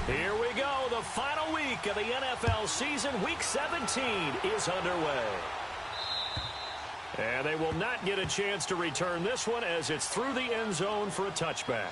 Here we go. The final week of the NFL season. Week 17 is underway. And they will not get a chance to return this one as it's through the end zone for a touchback.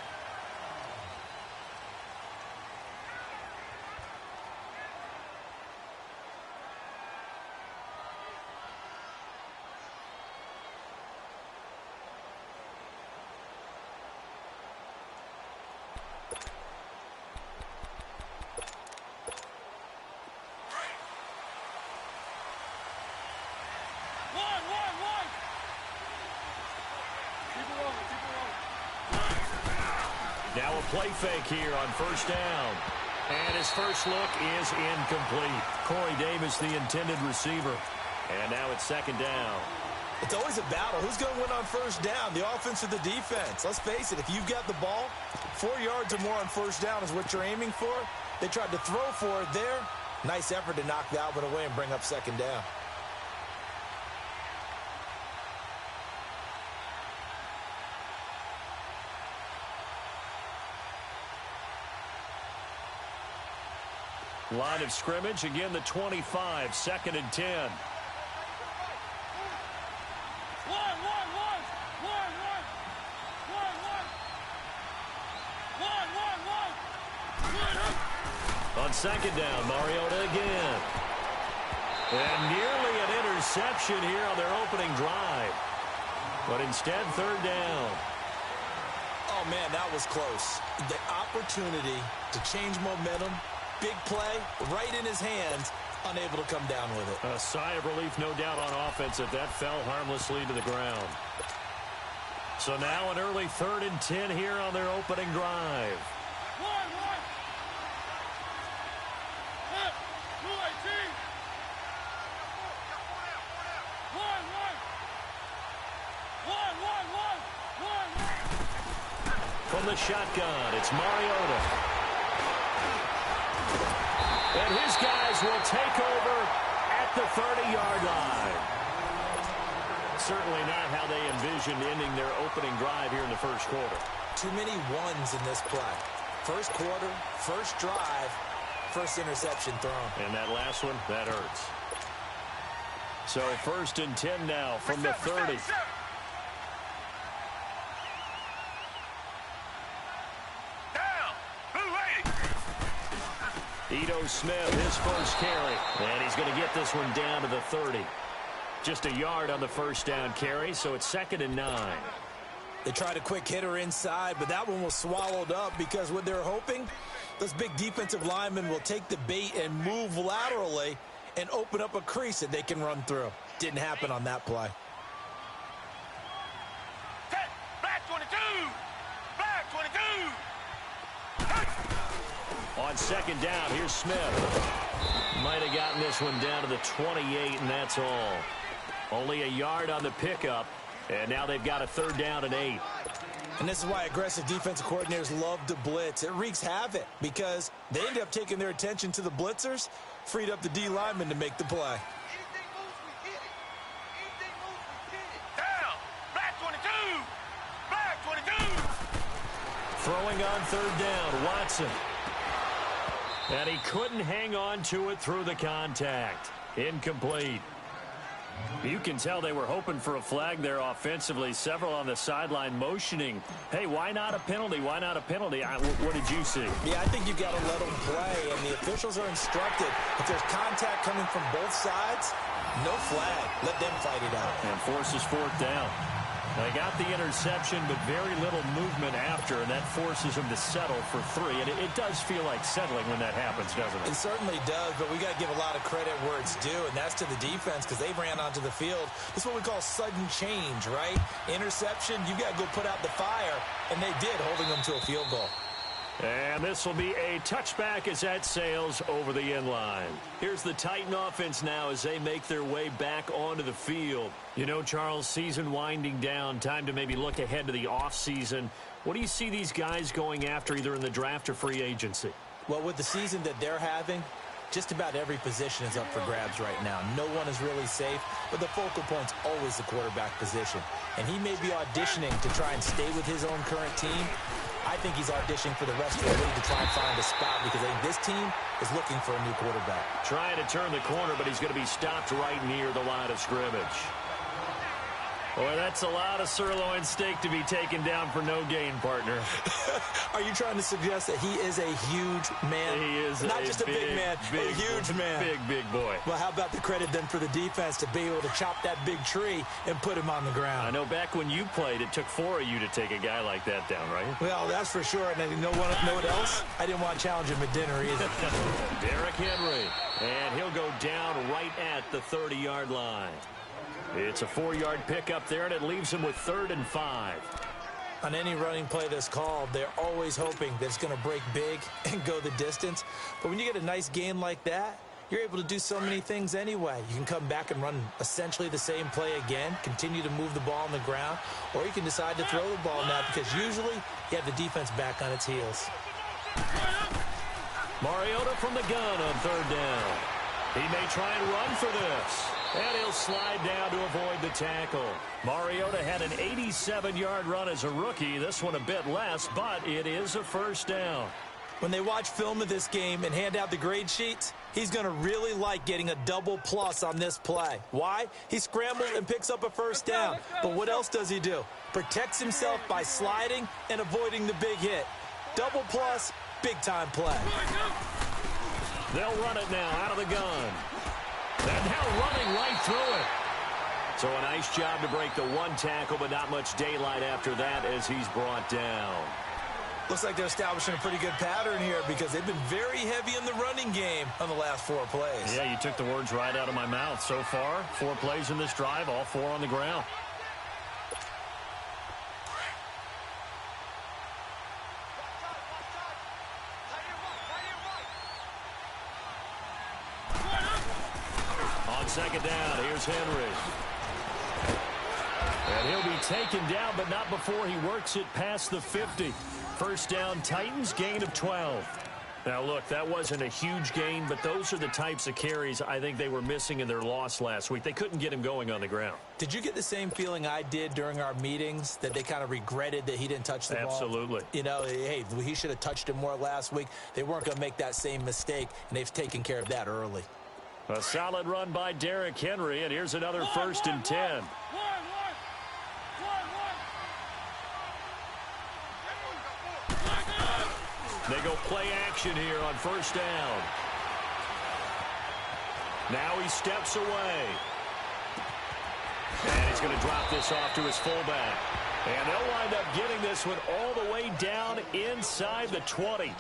Now a play fake here on first down. And his first look is incomplete. Corey Davis, the intended receiver. And now it's second down. It's always a battle. Who's going to win on first down, the offense or the defense? Let's face it, if you've got the ball, 4 yards or more on first down is what you're aiming for. They tried to throw for it there. Nice effort to knock that one away and bring up second down. Line of scrimmage, again the 25, second and 10. On second down, Mariota again. And nearly an interception here on their opening drive. But instead, third down. Oh, man, that was close. The opportunity to change momentum. Big play, right in his hands, unable to come down with it. A sigh of relief, no doubt, on offense if that fell harmlessly to the ground. So now an early third and 10 here on their opening drive. From the shotgun, it's Mariota. And his guys will take over at the 30-yard line. Certainly not how they envisioned ending their opening drive here in the first quarter. Too many ones in this play. First quarter, first drive, first interception thrown. And that last one, that hurts. So first and 10 now from the 30. Ito Smith, his first carry. And he's going to get this one down to the 30. Just a yard on the first down carry, so it's second and 9. They tried a quick hitter inside, but that one was swallowed up because what they're hoping, those big defensive linemen will take the bait and move laterally and open up a crease that they can run through. Didn't happen on that play. Black 22! Black 22! On second down, here's Smith. Might have gotten this one down to the 28, and that's all. Only a yard on the pickup, and now they've got a third down and 8. And this is why aggressive defensive coordinators love to blitz. It wreaks havoc because they end up taking their attention to the blitzers, freed up the D lineman to make the play. Down! Black 22! Black 22! Throwing on third down, Watson. And he couldn't hang on to it through the contact. Incomplete. You can tell they were hoping for a flag there offensively. Several on the sideline motioning. Hey, why not a penalty? Why not a penalty? What did you see? Yeah, I think you've got to let them play, and the officials are instructed. If there's contact coming from both sides, no flag. Let them fight it out. And forces fourth down. They got the interception, but very little movement after, and that forces them to settle for 3. And it does feel like settling when that happens, doesn't it? It certainly does, but we got to give a lot of credit where it's due, and that's to the defense because they ran onto the field. This is what we call sudden change, right? Interception, you got to go put out the fire, and they did, holding them to a field goal. And this will be a touchback as that sails over the end line. Here's the Titan offense now as they make their way back onto the field. You know, Charles, season winding down, time to maybe look ahead to the offseason. What do you see these guys going after either in the draft or free agency? Well, with the season that they're having, just about every position is up for grabs right now. No one is really safe, but the focal point's always the quarterback position. And he may be auditioning to try and stay with his own current team. I think he's auditioning for the rest of the league to try and find a spot because I think this team is looking for a new quarterback. Trying to turn the corner, but he's going to be stopped right near the line of scrimmage. Boy, that's a lot of sirloin steak to be taken down for no gain, partner. Are you trying to suggest that he is a huge man? He is not just a big man, a huge man. Big boy. Well, how about the credit then for the defense to be able to chop that big tree and put him on the ground? I know back when you played, it took 4 of you to take a guy like that down, right? Well, that's for sure. And you know what else? I didn't want to challenge him at dinner either. Derrick Henry. And he'll go down right at the 30-yard line. It's a 4-yard pickup there, and it leaves him with 3rd and 5. On any running play that's called, they're always hoping that it's going to break big and go the distance. But when you get a nice gain like that, you're able to do so many things anyway. You can come back and run essentially the same play again, continue to move the ball on the ground, or you can decide to throw the ball now because usually you have the defense back on its heels. Mariota from the gun on 3rd down. He may try and run for this. And he'll slide down to avoid the tackle. Mariota had an 87-yard run as a rookie. This one a bit less, but it is a 1st down. When they watch film of this game and hand out the grade sheets, he's going to really like getting a double plus on this play. Why? He scrambles and picks up a 1st down. But what else does he do? Protects himself by sliding and avoiding the big hit. Double plus, big-time play. They'll run it now out of the gun. And now running right through it. So a nice job to break the 1 tackle, but not much daylight after that as he's brought down. Looks like they're establishing a pretty good pattern here because they've been very heavy in the running game on the last 4 plays. Yeah, you took the words right out of my mouth. So far, 4 plays in this drive, all 4 on the ground. On 2nd down, here's Henry. And he'll be taken down, but not before he works it past the 50. 1st down, Titans, gain of 12. Now, look, that wasn't a huge gain, but those are the types of carries I think they were missing in their loss last week. They couldn't get him going on the ground. Did you get the same feeling I did during our meetings, that they kind of regretted that he didn't touch the ball? Absolutely. You know, hey, he should have touched him more last week. They weren't going to make that same mistake, and they've taken care of that early. A solid run by Derrick Henry, and here's another 1st and 10. They go play action here on 1st down. Now he steps away. And he's going to drop this off to his fullback. And they'll wind up getting this one all the way down inside the 20.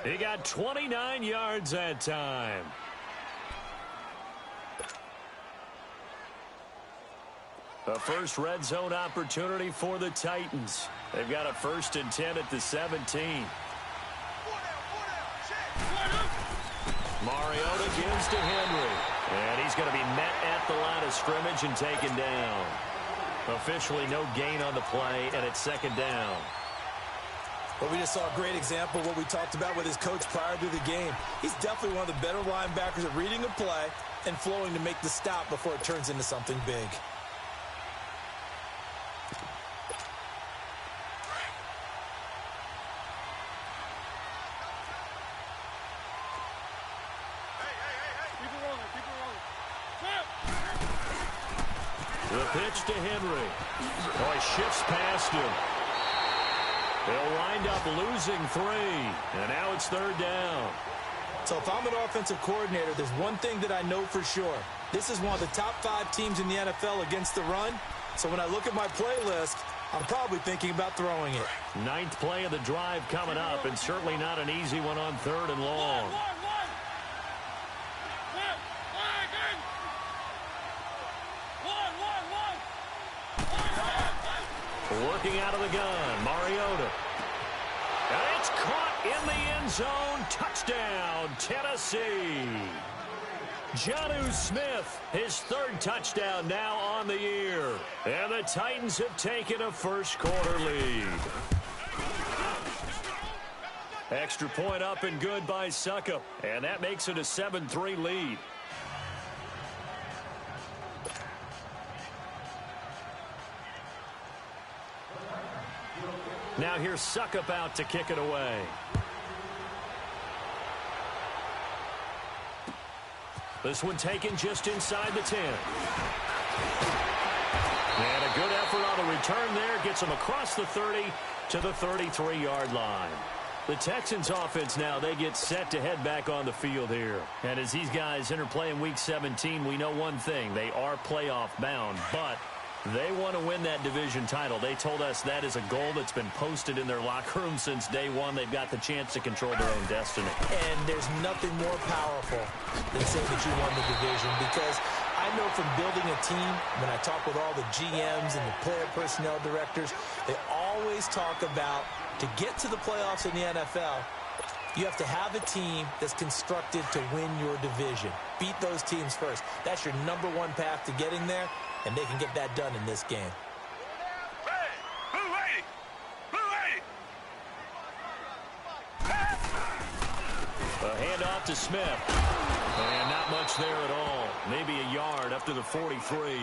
He got 29 yards that time. A first red zone opportunity for the Titans. They've got a 1st and 10 at the 17. Mariota gives to Henry. And he's going to be met at the line of scrimmage and taken down. Officially no gain on the play, and it's 2nd down. But we just saw a great example of what we talked about with his coach prior to the game. He's definitely one of the better linebackers at reading a play and flowing to make the stop before it turns into something big. The pitch to Henry. Oh, he shifts past him. They'll wind up losing 3. And now it's 3rd down. So if I'm an offensive coordinator, there's one thing that I know for sure. This is one of the top 5 teams in the NFL against the run. So when I look at my playlist, I'm probably thinking about throwing it. 9th play of the drive coming up, and certainly not an easy one on 3rd and long. Working out of the gun, Mariota. And it's caught in the end zone. Touchdown, Tennessee. Jonnu Smith, his 3rd touchdown now on the year. And the Titans have taken a first-quarter lead. Extra point up and good by Suckup. And that makes it a 7-3 lead. Now here's Suckup out to kick it away. This one taken just inside the 10. And a good effort on the return there. Gets him across the 30 to the 33-yard line. The Texans offense now, they get set to head back on the field here. And as these guys interplay in Week 17, we know one thing. They are playoff bound, but they want to win that division title. They told us that is a goal that's been posted in their locker room since day one. They've got the chance to control their own destiny. And there's nothing more powerful than saying that you won the division, because I know from building a team, when I talk with all the GMs and the player personnel directors, they always talk about, to get to the playoffs in the NFL, you have to have a team that's constructed to win your division. Beat those teams first. That's your number one path to getting there, and they can get that done in this game. Hey, blue 80! Blue 80! A handoff to Smith. And not much there at all. Maybe a yard up to the 43.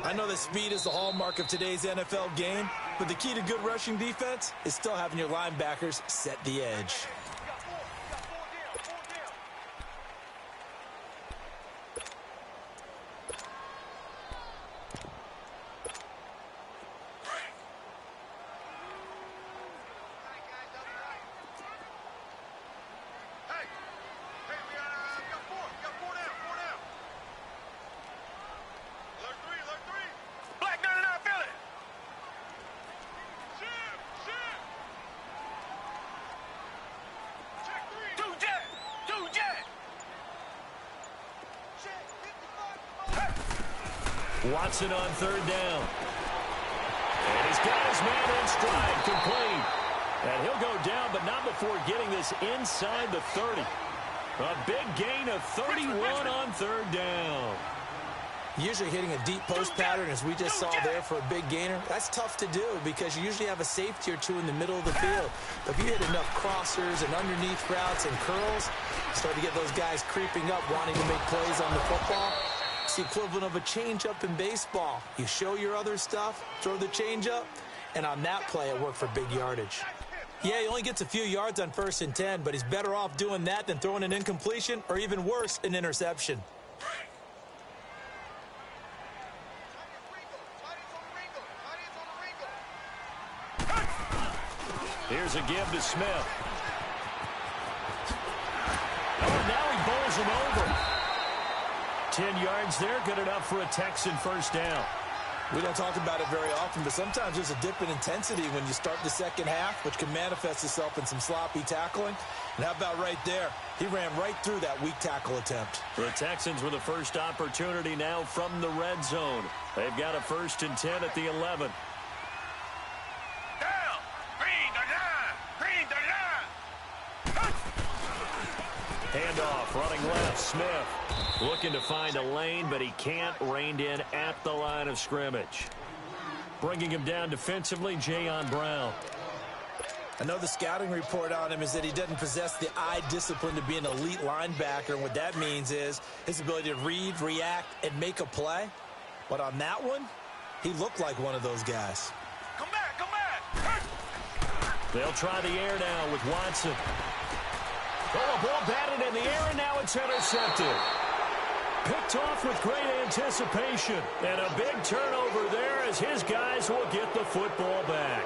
I know that speed is the hallmark of today's NFL game, but the key to good rushing defense is still having your linebackers set the edge. Watson on third down. And he's got his man in stride, complete. And he'll go down, but not before getting this inside the 30. A big gain of 31 on third down. Usually hitting a deep post pattern, as we just saw there, for a big gainer, that's tough to do because you usually have a safety or two in the middle of the field. But if you hit enough crossers and underneath routes and curls, you start to get those guys creeping up, wanting to make plays on the football. It's the equivalent of a changeup in baseball. You show your other stuff, throw the changeup, and on that play, it worked for big yardage. Yeah, he only gets a few yards on 1st and 10, but he's better off doing that than throwing an incompletion, or even worse, an interception. Here's a give to Smith. Oh, now he bowls him over. 10 yards there, good enough for a Texan first down. We don't talk about it very often, but sometimes there's a dip in intensity when you start the second half, which can manifest itself in some sloppy tackling. And how about right there? He ran right through that weak tackle attempt. The Texans with the first opportunity now from the red zone. They've got a 1st and 10 at the 11. Down! Green the line! Green the line! Handoff, running left, Smith. Looking to find a lane, but he can't. Reined in at the line of scrimmage. Bringing him down defensively, Jayon Brown. I know the scouting report on him is that he doesn't possess the eye discipline to be an elite linebacker. And what that means is his ability to read, react, and make a play. But on that one, he looked like one of those guys. Come back, come back! They'll try the air now with Watson. Oh, a ball batted in the air, and now it's intercepted. Picked off with great anticipation. And a big turnover there as his guys will get the football back.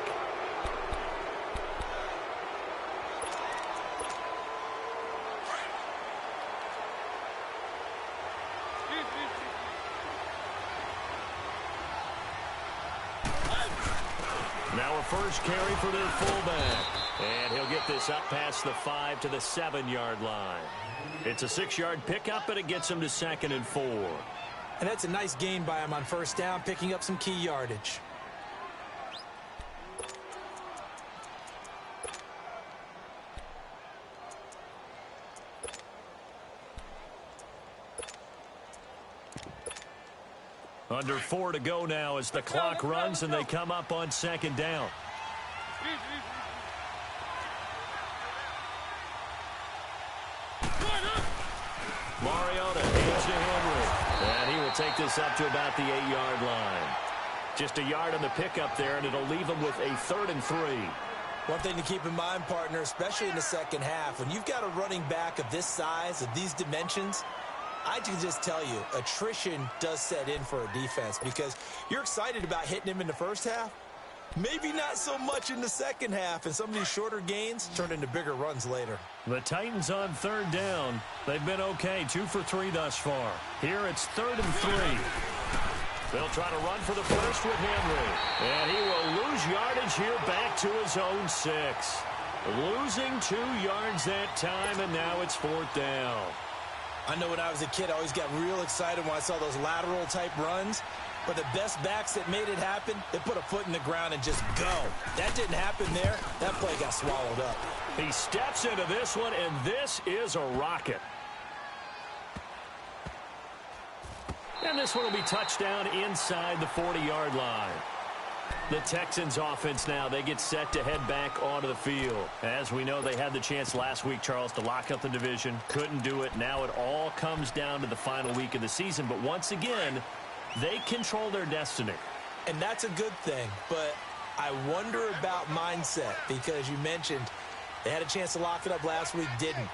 Now a first carry for their fullback. And he'll get this up past the 5 to the 7-yard line. It's a 6-yard pickup, but it gets him to 2nd and 4. And that's a nice gain by him on first down, picking up some key yardage. Under 4 to go now as the clock runs and they come up on 2nd down. Mariota hands to Henry. And he will take this up to about the 8-yard line. Just a yard on the pickup there, and it'll leave them with a 3rd and 3. One thing to keep in mind, partner, especially in the second half, when you've got a running back of this size, of these dimensions, I can just tell you, attrition does set in for a defense because you're excited about hitting him in the first half. Maybe not so much in the second half, and some of these shorter gains turn into bigger runs later. The Titans on 3rd down. They've been okay, 2 for 3 thus far. Here it's 3rd and 3. They'll try to run for the first with Henry. And he will lose yardage here back to his own 6. Losing 2 yards that time, and now it's 4th down. I know when I was a kid, I always got real excited when I saw those lateral-type runs. But the best backs that made it happen, they put a foot in the ground and just go. That didn't happen there. That play got swallowed up. He steps into this one, and this is a rocket. And this one will be touchdown inside the 40-yard line. The Texans offense now, they get set to head back onto the field. As we know, they had the chance last week, Charles, to lock up the division. Couldn't do it. Now it all comes down to the final week of the season. But once again, they control their destiny. And that's a good thing. But I wonder about mindset because you mentioned they had a chance to lock it up last week, didn't.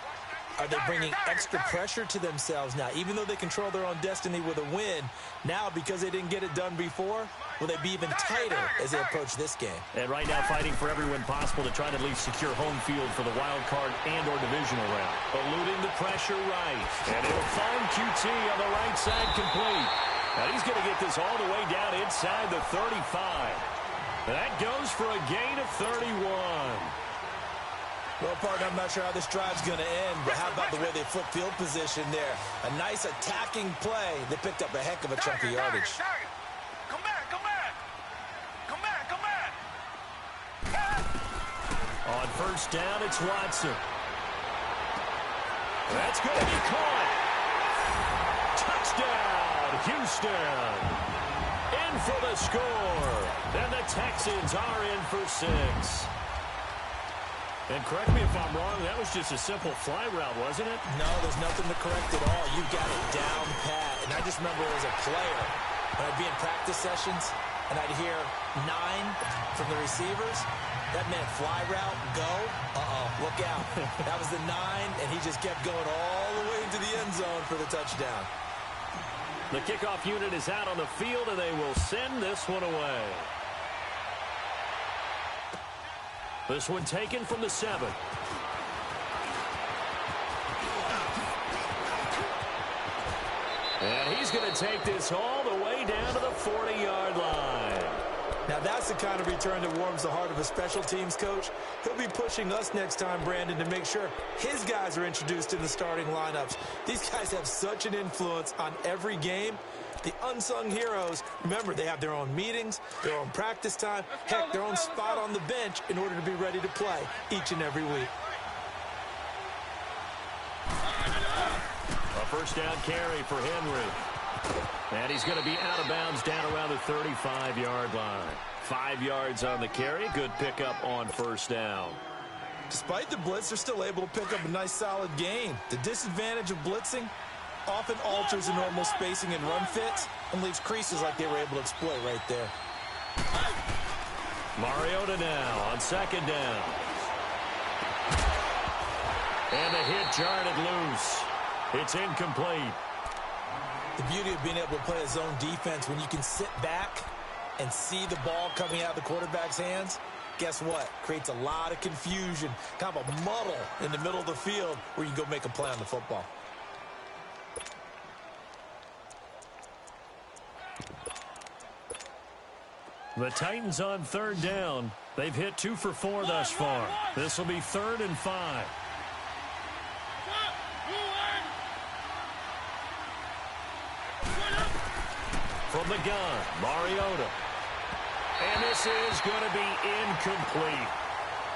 Are they bringing extra pressure to themselves now? Even though they control their own destiny with a win, now because they didn't get it done before, will they be even tighter as they approach this game? And right now fighting for every win possible to try to at least secure home field for the wild card and or divisional round. Eluding the pressure right. And he'll find QT on the right side complete. And he's going to get this all the way down inside the 35. That goes for a gain of 31. Well, partner, I'm not sure how this drive's going to end, but how about the way they flip field position there? A nice attacking play. They picked up a heck of a chunk of yardage. Come back, come back. Come back, come back. On 1st down, it's Watson. That's going to be caught. Touchdown, Houston. In for the score. And the Texans are in for 6. And correct me if I'm wrong, that was just a simple fly route, wasn't it? No, there's nothing to correct at all. You got it down pat. And I just remember as a player, when I'd be in practice sessions and I'd hear 9 from the receivers, that meant fly route, go, look out. That was the 9, and he just kept going all the way into the end zone for the touchdown. The kickoff unit is out on the field, and they will send this one away. This one taken from the 7. And he's going to take this all the way down to the 40-yard line. Now that's the kind of return that warms the heart of a special teams coach. He'll be pushing us next time, Brandon, to make sure his guys are introduced in the starting lineups. These guys have such an influence on every game. The unsung heroes, remember, they have their own meetings, their own practice time, heck, their own spot on the bench in order to be ready to play each and every week. A 1st down carry for Henry. And he's going to be out of bounds down around the 35-yard line. 5 yards on the carry. Good pickup on 1st down. Despite the blitz, they're still able to pick up a nice solid gain. The disadvantage of blitzing often alters the normal spacing and run fits and leaves creases like they were able to exploit right there. Mariota now on 2nd down. And the hit jarred it loose. It's incomplete. The beauty of being able to play a zone defense when you can sit back and see the ball coming out of the quarterback's hands, guess what? Creates a lot of confusion, kind of a muddle in the middle of the field where you can go make a play on the football. The Titans on 3rd down. They've hit 2 for 4 thus far. This will be 3rd and 5. From the gun, Mariota. And this is going to be incomplete.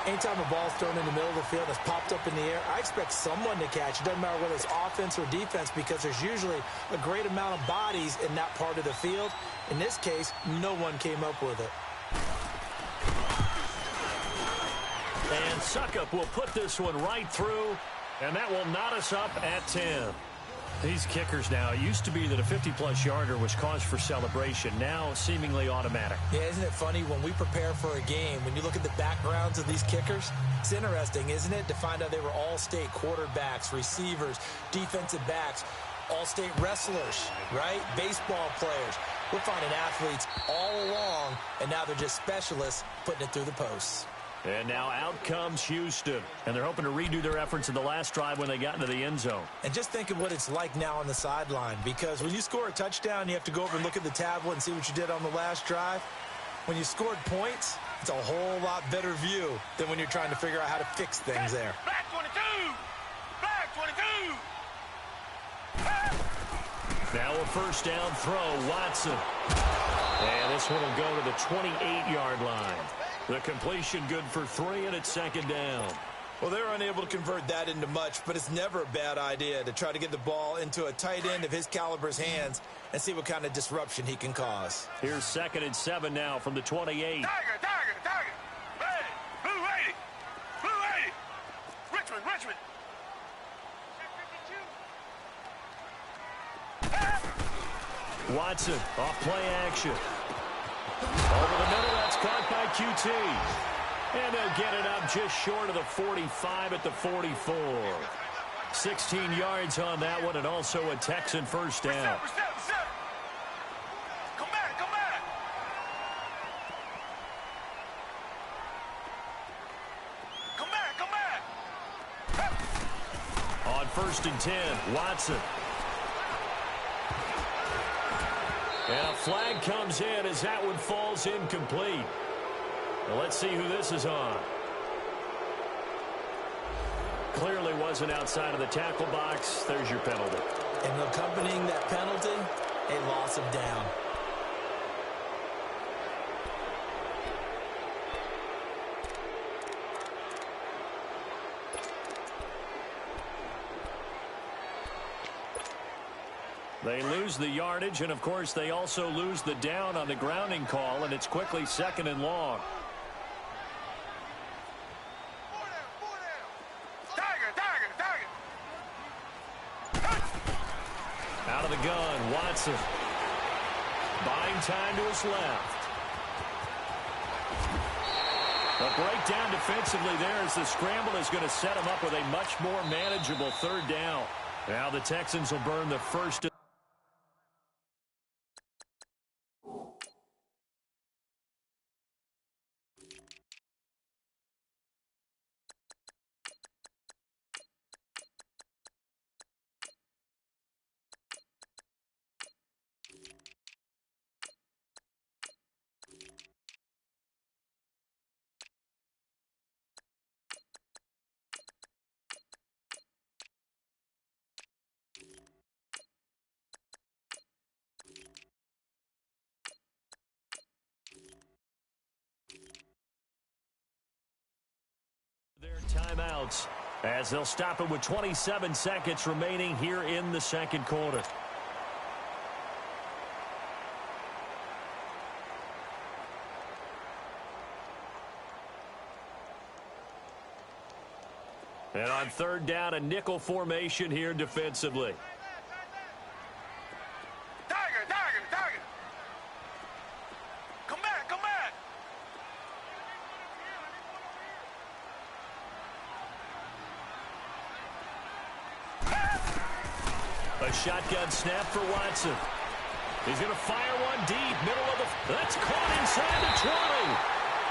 Anytime a ball's thrown in the middle of the field that's popped up in the air, I expect someone to catch. It doesn't matter whether it's offense or defense because there's usually a great amount of bodies in that part of the field. In this case, no one came up with it. And Suckup will put this one right through, and that will knot us up at 10. These kickers now, it used to be that a 50-plus yarder was cause for celebration. Now, seemingly automatic. Yeah, isn't it funny when we prepare for a game, when you look at the backgrounds of these kickers, it's interesting, isn't it, to find out they were all-state quarterbacks, receivers, defensive backs, all-state wrestlers, right? Baseball players. We're finding athletes all along, and now they're just specialists putting it through the posts. And now out comes Houston. And they're hoping to redo their efforts in the last drive when they got into the end zone. And just think of what it's like now on the sideline, because when you score a touchdown, you have to go over and look at the tablet and see what you did on the last drive. When you scored points, it's a whole lot better view than when you're trying to figure out how to fix things there. Black 22! Black 22! Now a first down throw, Watson. And this one will go to the 28-yard line. The completion good for 3, and it's second down. Well, they're unable to convert that into much, but it's never a bad idea to try to get the ball into a tight end of his caliber's hands and see what kind of disruption he can cause. Here's 2nd and 7 now from the 28. Tiger! Hey! Blue 80! Blue 80! Richmond! Watson off play action. Over the middle, that's caught by QT. And they'll get it up just short of the 45 at the 44. 16 yards on that one, and also a Texan first down. Come back! On 1st and 10, Watson. And a flag comes in as that one falls incomplete. Well, let's see who this is on. Clearly wasn't outside of the tackle box. There's your penalty. And accompanying that penalty, a loss of down. They lose the yardage, and, of course, they also lose the down on the grounding call, and it's quickly 2nd and long. Out of the gun, Watson. Buying time to his left. A breakdown defensively there as the scramble is going to set him up with a much more manageable 3rd down. Now the Texans will burn the first. Their timeouts as they'll stop it with 27 seconds remaining here in the second quarter. And on 3rd down, a nickel formation here defensively. Tiger! Come back! A shotgun snap for Watson. He's going to fire one deep, middle of the... That's caught inside the 20.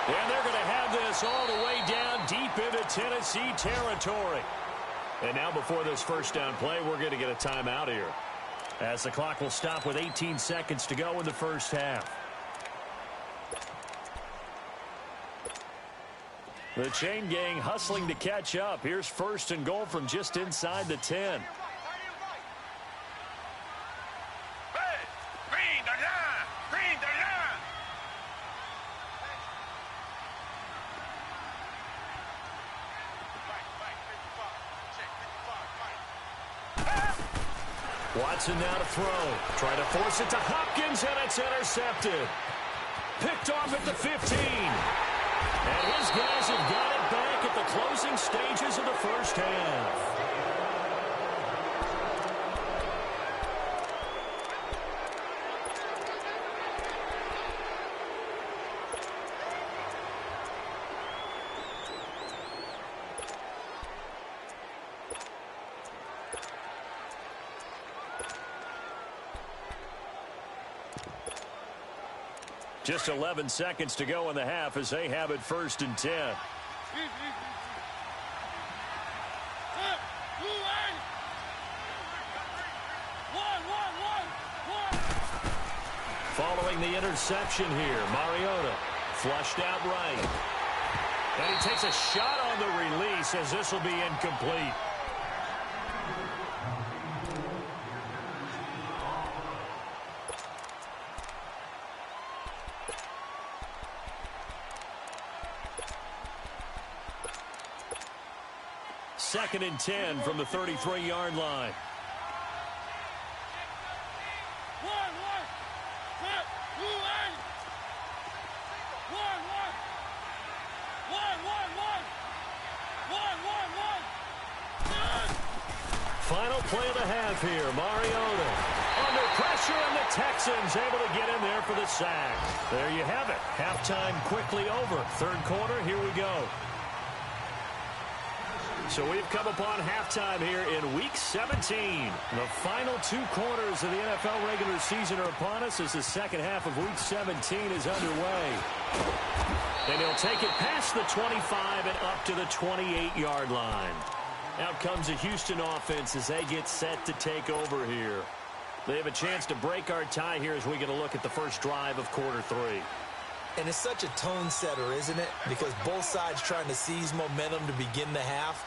And they're going to have this all the way down deep into Tennessee territory. And now before this first down play, we're going to get a timeout here, as the clock will stop with 18 seconds to go in the first half. The chain gang hustling to catch up. Here's 1st and goal from just inside the 10. Watson now to throw. Try to force it to Hopkins, and it's intercepted. Picked off at the 15. And his guys have got it back at the closing stages of the first half. Just 11 seconds to go in the half as they have it 1st and 10. Following the interception here, Mariota flushed out right. And he takes a shot on the release as this will be incomplete. Second and 10 from the 33-yard line. Final play of the half here. Mariota under pressure, and the Texans able to get in there for the sack. There you have it. Halftime quickly over. Third quarter, here we go. So we've come upon halftime here in Week 17. The final 2 quarters of the NFL regular season are upon us as the second half of Week 17 is underway. And he'll take it past the 25 and up to the 28-yard line. Out comes the Houston offense as they get set to take over here. They have a chance to break our tie here as we get a look at the first drive of quarter 3. And it's such a tone setter, isn't it? Because both sides trying to seize momentum to begin the half.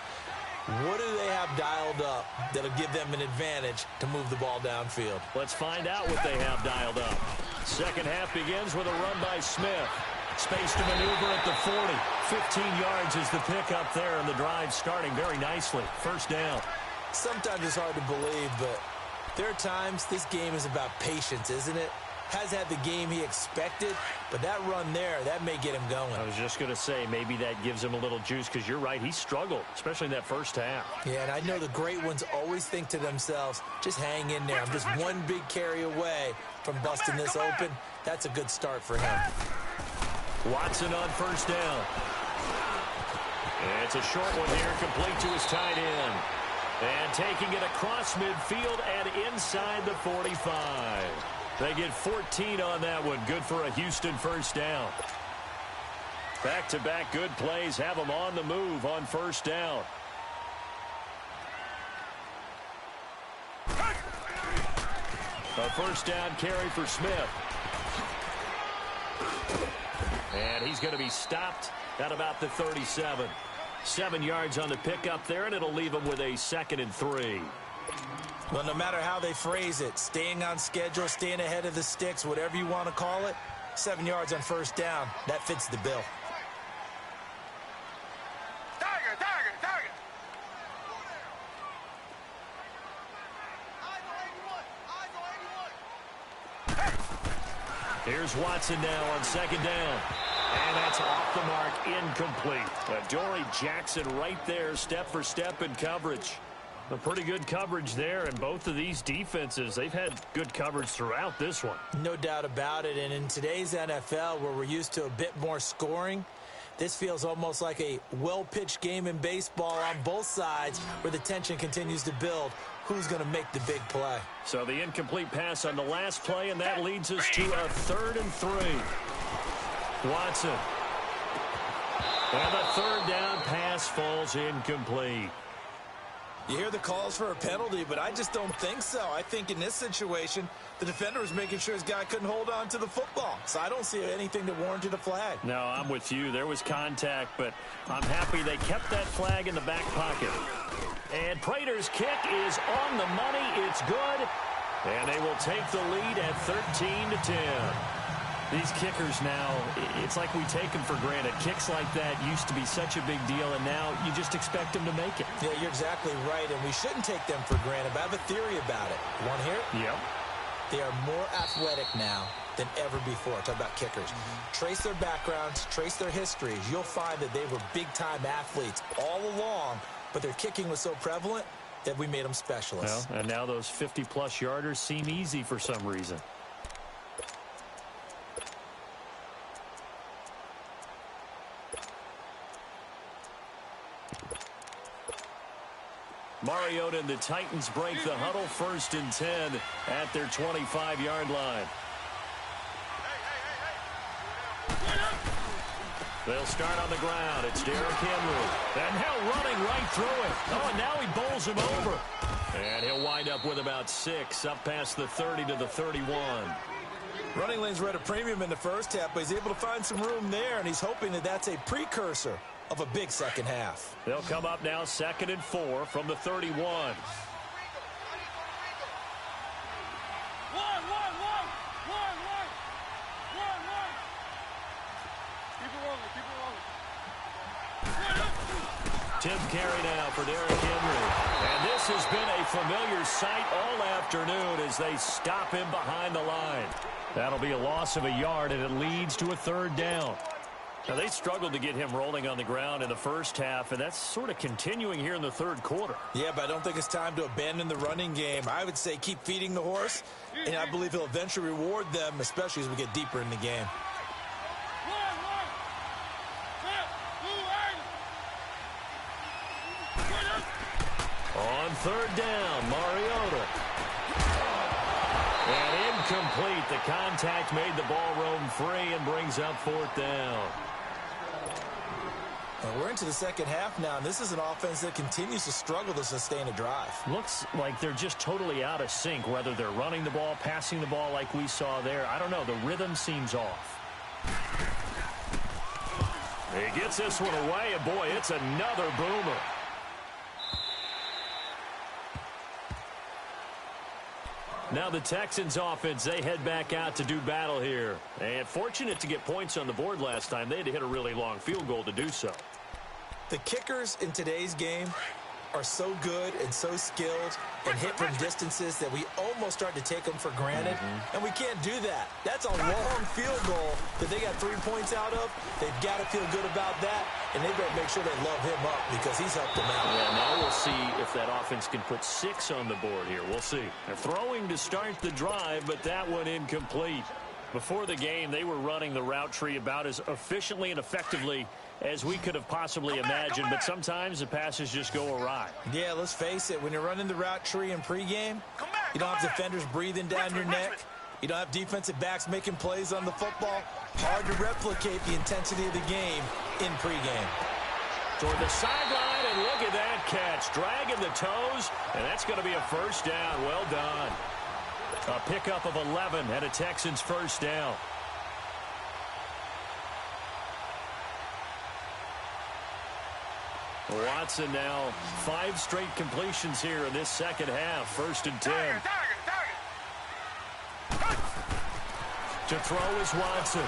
What do they have dialed up that'll give them an advantage to move the ball downfield? Let's find out what they have dialed up. Second half begins with a run by Smith. Space to maneuver at the 40. 15 yards is the pickup there, and the drive starting very nicely. First down. Sometimes it's hard to believe, but there are times this game is about patience, isn't it? Has had the game he expected, but that run there, that may get him going. I was just going to say, maybe that gives him a little juice, because you're right, he struggled, especially in that first half. Yeah, and I know the great ones always think to themselves, just hang in there. I'm just one big carry away from busting this open. That's a good start for him. Watson on first down. And it's a short one here, complete to his tight end. And taking it across midfield and inside the 45. They get 14 on that one. Good for a Houston first down. Back-to-back good plays have them on the move on first down. A first down carry for Smith. And he's going to be stopped at about the 37. 7 yards on the pickup there, and it'll leave him with a 2nd and 3. Well, no matter how they phrase it, staying on schedule, staying ahead of the sticks, whatever you want to call it, 7 yards on first down, that fits the bill. Target. Here's Watson now on second down. And that's off the mark, incomplete. Adoree Jackson right there, step for step in coverage. A pretty good coverage there, and both of these defenses, they've had good coverage throughout this one. No doubt about it, and in today's NFL, where we're used to a bit more scoring, this feels almost like a well-pitched game in baseball on both sides where the tension continues to build. Who's going to make the big play? So the incomplete pass on the last play, and that leads us to a 3rd and 3. Watson. And the third down pass falls incomplete. You hear the calls for a penalty, but I just don't think so. I think in this situation, the defender was making sure his guy couldn't hold on to the football. So I don't see anything that warranted a flag. No, I'm with you. There was contact, but I'm happy they kept that flag in the back pocket. And Prater's kick is on the money. It's good. And they will take the lead at 13-10. These kickers now, it's like we take them for granted. Kicks like that used to be such a big deal, and now you just expect them to make it. Yeah, you're exactly right, and we shouldn't take them for granted. But I have a theory about it. You want to hear it? Yep. They are more athletic now than ever before. Talk about kickers. Trace their backgrounds, trace their histories. You'll find that they were big-time athletes all along, but their kicking was so prevalent that we made them specialists. Well, and now those 50-plus yarders seem easy for some reason. Mariota and the Titans break the huddle, 1st and 10 at their 25-yard line. They'll start on the ground. It's Derrick Henry. And now running right through it. Oh, and now he bowls him over. And he'll wind up with about 6, up past the 30 to the 31. Running lanes were at a premium in the first half, but he's able to find some room there, and he's hoping that that's a precursor of a big second half. They'll come up now 2nd and 4 from the 31. Tip carry now for Derrick Henry. And this has been a familiar sight all afternoon as they stop him behind the line. That'll be a loss of a yard, and it leads to a 3rd down. Now, they struggled to get him rolling on the ground in the first half, and that's sort of continuing here in the 3rd quarter. Yeah, but I don't think it's time to abandon the running game. I would say keep feeding the horse, and I believe he'll eventually reward them, especially as we get deeper in the game. On 3rd down, Mariota. And incomplete. The contact made the ball roam free and brings up 4th down. And we're into the second half now, and this is an offense that continues to struggle to sustain a drive. Looks like they're just totally out of sync, whether they're running the ball, passing the ball like we saw there. I don't know. The rhythm seems off. He gets this one away, and boy, it's another boomer. Now the Texans offense, they head back out to do battle here. And fortunate to get points on the board last time. They had to hit a really long field goal to do so. The kickers in today's game are so good and so skilled and hit from distances that we almost start to take them for granted. And we can't do that. That's a long field goal that they got 3 points out of. They've got to feel good about that, and they better make sure they love him up because he's helped them out. Yeah, now we'll see if that offense can put 6 on the board here. We'll see. They're throwing to start the drive, but that one incomplete. Before the game, they were running the route tree about as efficiently and effectively as we could have possibly imagined, but sometimes the passes just go awry. Yeah, let's face it. When you're running the route tree in pregame, you don't have defenders breathing down your neck. You don't have defensive backs making plays on the football. Hard to replicate the intensity of the game in pregame. Toward the sideline, and look at that catch. Dragging the toes, and that's going to be a 1st down. Well done. A pickup of 11 and a Texans 1st down. Watson now 5 straight completions here in this second half. 1st and 10. To throw is Watson.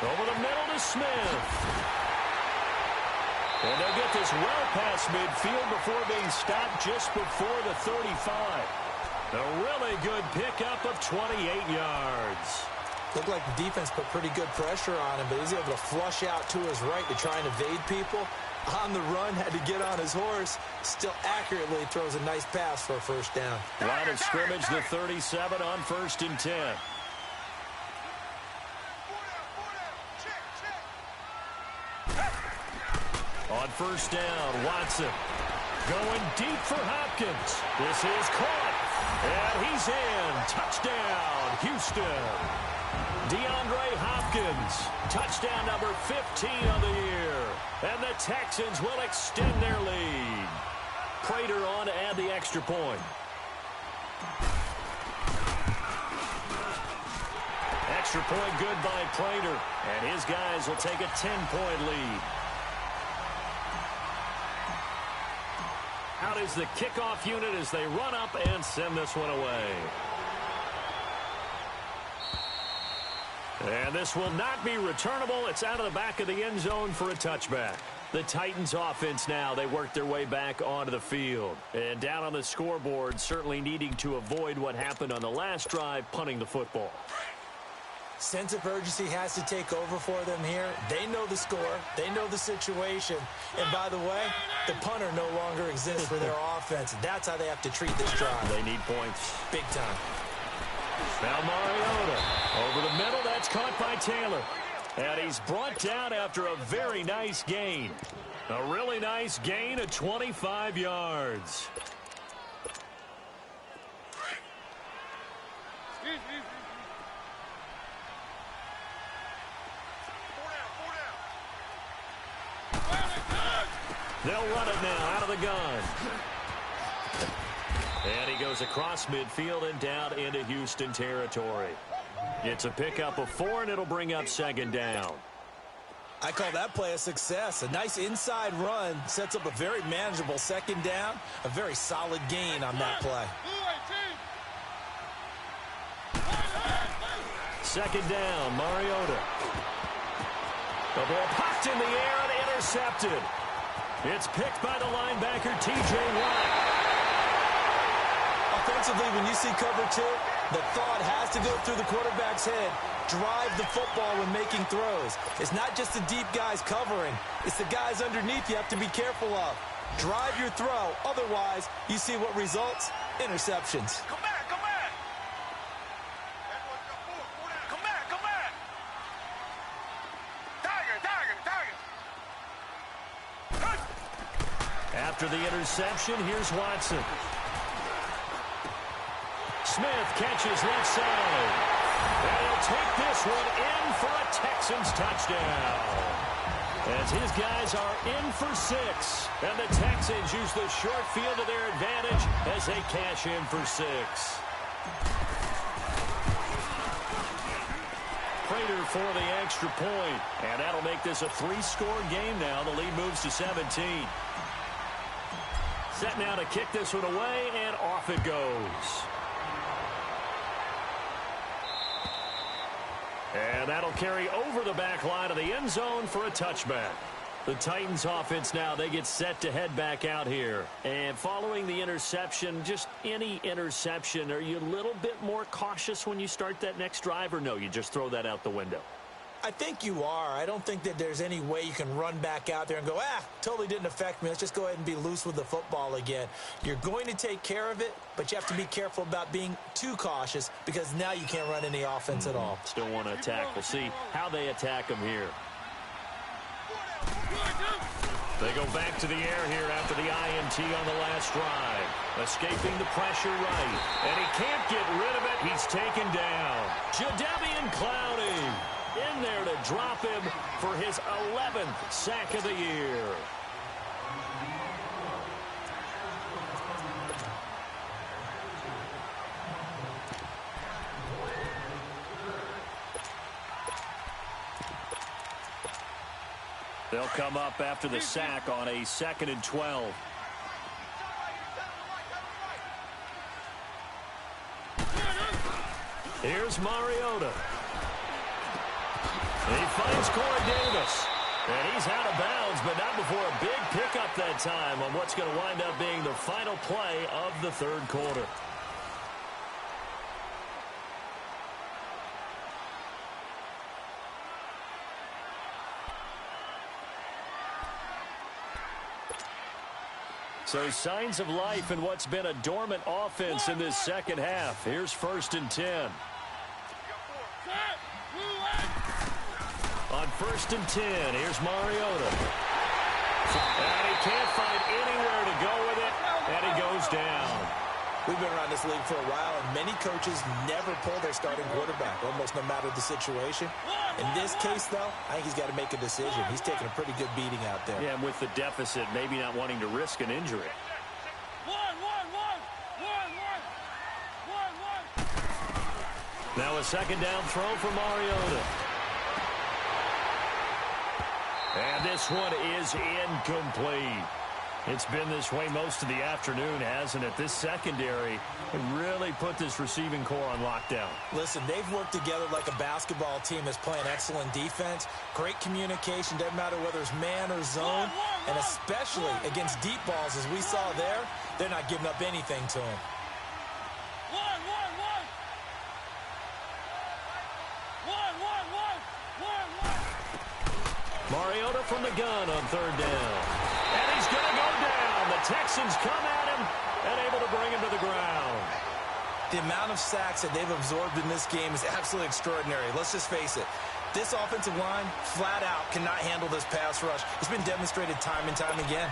Over the middle to Smith. And they'll get this well past midfield before being stopped just before the 35. A really good pickup of 28 yards. Looked like the defense put pretty good pressure on him, but he was able to flush out to his right to try and evade people. On the run, had to get on his horse. Still accurately throws a nice pass for a 1st down. Line of scrimmage, the 37 on 1st and 10. On 1st down, Watson going deep for Hopkins. This is caught, and he's in. Touchdown, Houston. DeAndre Hopkins, touchdown number 15 on the year. And the Texans will extend their lead. Prater on to add the extra point. Extra point good by Prater, and his guys will take a 10-point lead. Out is the kickoff unit as they run up and send this one away. And this will not be returnable. It's out of the back of the end zone for a touchback. The Titans offense now, they work their way back onto the field. And down on the scoreboard, certainly needing to avoid what happened on the last drive, punting the football. Sense of urgency has to take over for them here. They know the score. They know the situation. And by the way, the punter no longer exists for their offense. That's how they have to treat this drive. They need points. Big time. Now Mariota over the middle. That's caught by Taylor. And he's brought down after a very nice gain. A really nice gain of 25 yards. They'll run it now out of the gun. And he goes across midfield and down into Houston territory. It's a pickup of 4, and it'll bring up second down. I call that play a success. A nice inside run sets up a very manageable second down. A very solid gain on that play. Second down, Mariota. The ball popped in the air and intercepted. It's picked by the linebacker, T.J. Watt. Offensively, when you see cover 2, the thought has to go through the quarterback's head. Drive the football when making throws. It's not just the deep guys covering. It's the guys underneath you have to be careful of. Drive your throw. Otherwise, you see what results? Interceptions. Come back, come back. Come back, come back. Tiger, tiger, tiger. After the interception, here's Watson. Smith catches left side. And he'll take this one in for a Texans touchdown. As his guys are in for 6. And the Texans use the short field to their advantage as they cash in for 6. Prater for the extra point. And that'll make this a 3-score game now. The lead moves to 17. Set now to kick this one away, and off it goes. And that'll carry over the back line of the end zone for a touchback. The Titans offense now, they get set to head back out here. And following the interception, just any interception, are you a little bit more cautious when you start that next drive, or no, you just throw that out the window? I think you are. I don't think that there's any way you can run back out there and go, totally didn't affect me. Let's just go ahead and be loose with the football again. You're going to take care of it, but you have to be careful about being too cautious because now you can't run any offense at all. Still want to attack. We'll see how they attack them here. They go back to the air here after the INT on the last drive. Escaping the pressure right. And he can't get rid of it. He's taken down. Jadeveon Clowney in there to drop him for his 11th sack of the year. They'll come up after the sack on a 2nd and 12. Here's Mariota. He finds Corey Davis. And he's out of bounds, but not before a big pickup that time on what's going to wind up being the final play of the 3rd quarter. So signs of life in what's been a dormant offense in this second half. Here's 1st and 10. On 1st and 10, here's Mariota. And he can't find anywhere to go with it, and he goes down. We've been around this league for a while, and many coaches never pull their starting quarterback, almost no matter the situation. In this case, though, I think he's got to make a decision. He's taking a pretty good beating out there. Yeah, and with the deficit, maybe not wanting to risk an injury. Now a 2nd down throw for Mariota. And this one is incomplete. It's been this way most of the afternoon, hasn't it? This secondary really put this receiving core on lockdown. Listen, they've worked together like a basketball team that's playing excellent defense. Great communication, doesn't matter whether it's man or zone. And especially against deep balls, as we saw there, they're not giving up anything to him. Mariota from the gun on 3rd down. And he's going to go down. The Texans come at him and able to bring him to the ground. The amount of sacks that they've absorbed in this game is absolutely extraordinary. Let's just face it. This offensive line, flat out, cannot handle this pass rush. It's been demonstrated time and time again.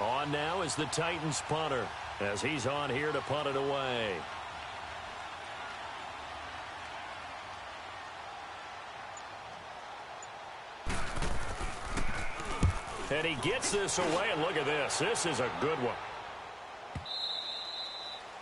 On now is the Titans punter, as he's on here to punt it away. And he gets this away, and look at this. This is a good one.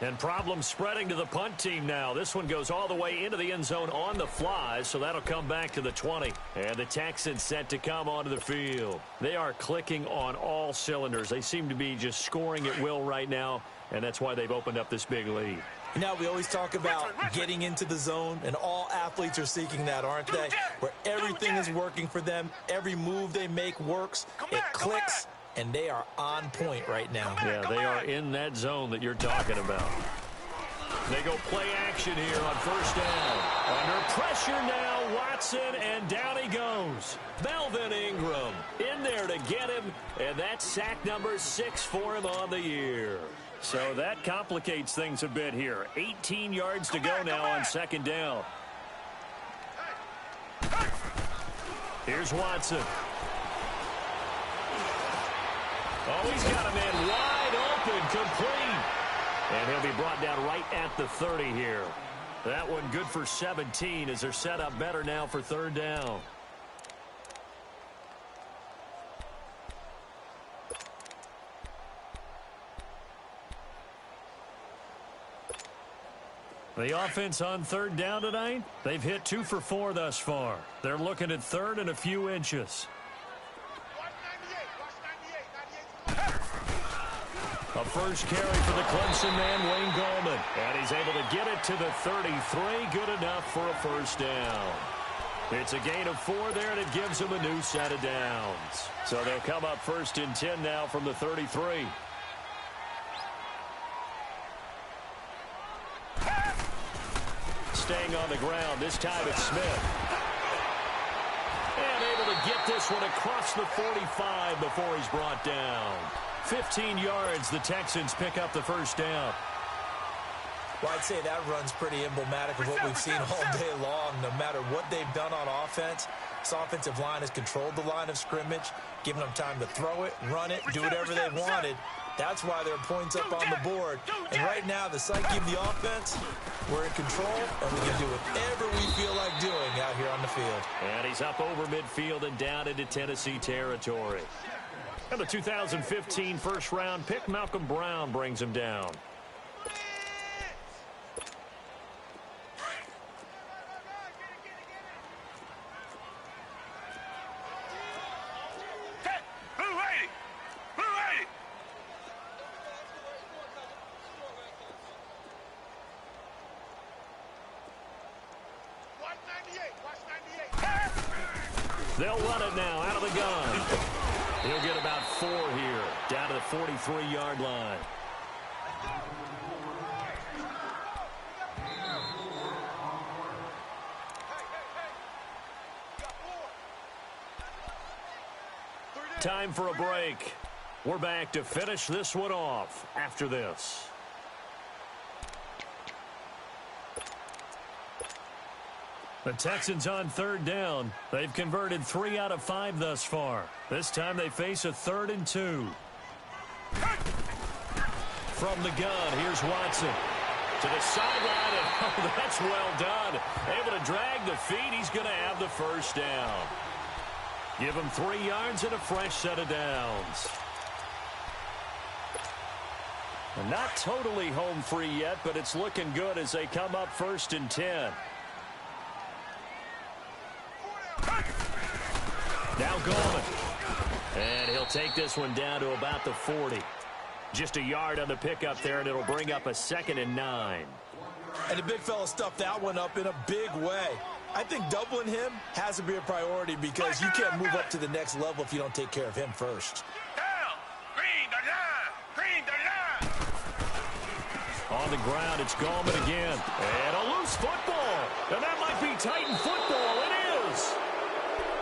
And problems spreading to the punt team now. This one goes all the way into the end zone on the fly, so that'll come back to the 20. And the Texans set to come onto the field. They are clicking on all cylinders. They seem to be just scoring at will right now, and that's why they've opened up this big lead. Now, we always talk about getting into the zone, and all athletes are seeking that, aren't they? Where everything is working for them. Every move they make works. It clicks. And they are on point right now. Yeah, they are in that zone that you're talking about. They go play action here on first down. Under pressure now, Watson, and down he goes. Melvin Ingram in there to get him, and that's sack number 6 for him on the year. So that complicates things a bit here. 18 yards to go now on second down. Here's Watson. Oh, he's got a man wide open, complete. And he'll be brought down right at the 30 here. That one good for 17 as they're set up better now for third down. The offense on third down tonight, they've hit 2 for 4 thus far. They're looking at third and a few inches. A first carry for the Clemson man, Wayne Gallman. And he's able to get it to the 33. Good enough for a first down. It's a gain of 4 there, and it gives them a new set of downs. So they'll come up first and 10 now from the 33. Staying on the ground. This time it's Smith. And able to get this one across the 45 before he's brought down. 15 yards, the Texans pick up the first down. Well, I'd say that run's pretty emblematic of what we've seen all day long. No matter what they've done on offense, this offensive line has controlled the line of scrimmage, given them time to throw it, run it, do whatever they wanted. That's why there are points up on the board. And right now, the psyche of the offense, we're in control, and we can do whatever we feel like doing out here on the field. And he's up over midfield and down into Tennessee territory. And the 2015 first-round pick, Malcolm Brown, brings him down. They'll run it now out of the gun. He'll get about 4 here, down to the 43-yard line. Time for a break. We're back to finish this one off after this. The Texans on third down. They've converted 3 out of 5 thus far. This time they face a 3rd and 2. From the gun, here's Watson. To the sideline, and oh, that's well done. Able to drag the feet. He's going to have the first down. Give him 3 yards and a fresh set of downs. And not totally home free yet, but it's looking good as they come up 1st and 10. Now Gallman. And he'll take this one down to about the 40. Just a yard on the pickup there, and it'll bring up a 2nd and 9. And the big fella stuffed that one up in a big way. I think doubling him has to be a priority because you can't move up to the next level if you don't take care of him first. On the ground, it's Gallman again. And a loose football. And that might be Titan football. It is.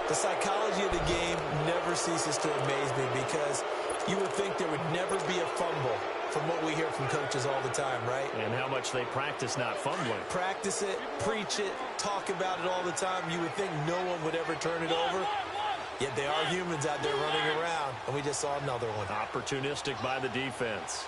The psychology of the game never ceases to amaze me because you would think there would never be a fumble from what we hear from coaches all the time, right? And how much they practice not fumbling. Practice it, preach it, talk about it all the time. You would think no one would ever turn it over. Yet they are humans out there running around, and we just saw another one. Opportunistic by the defense.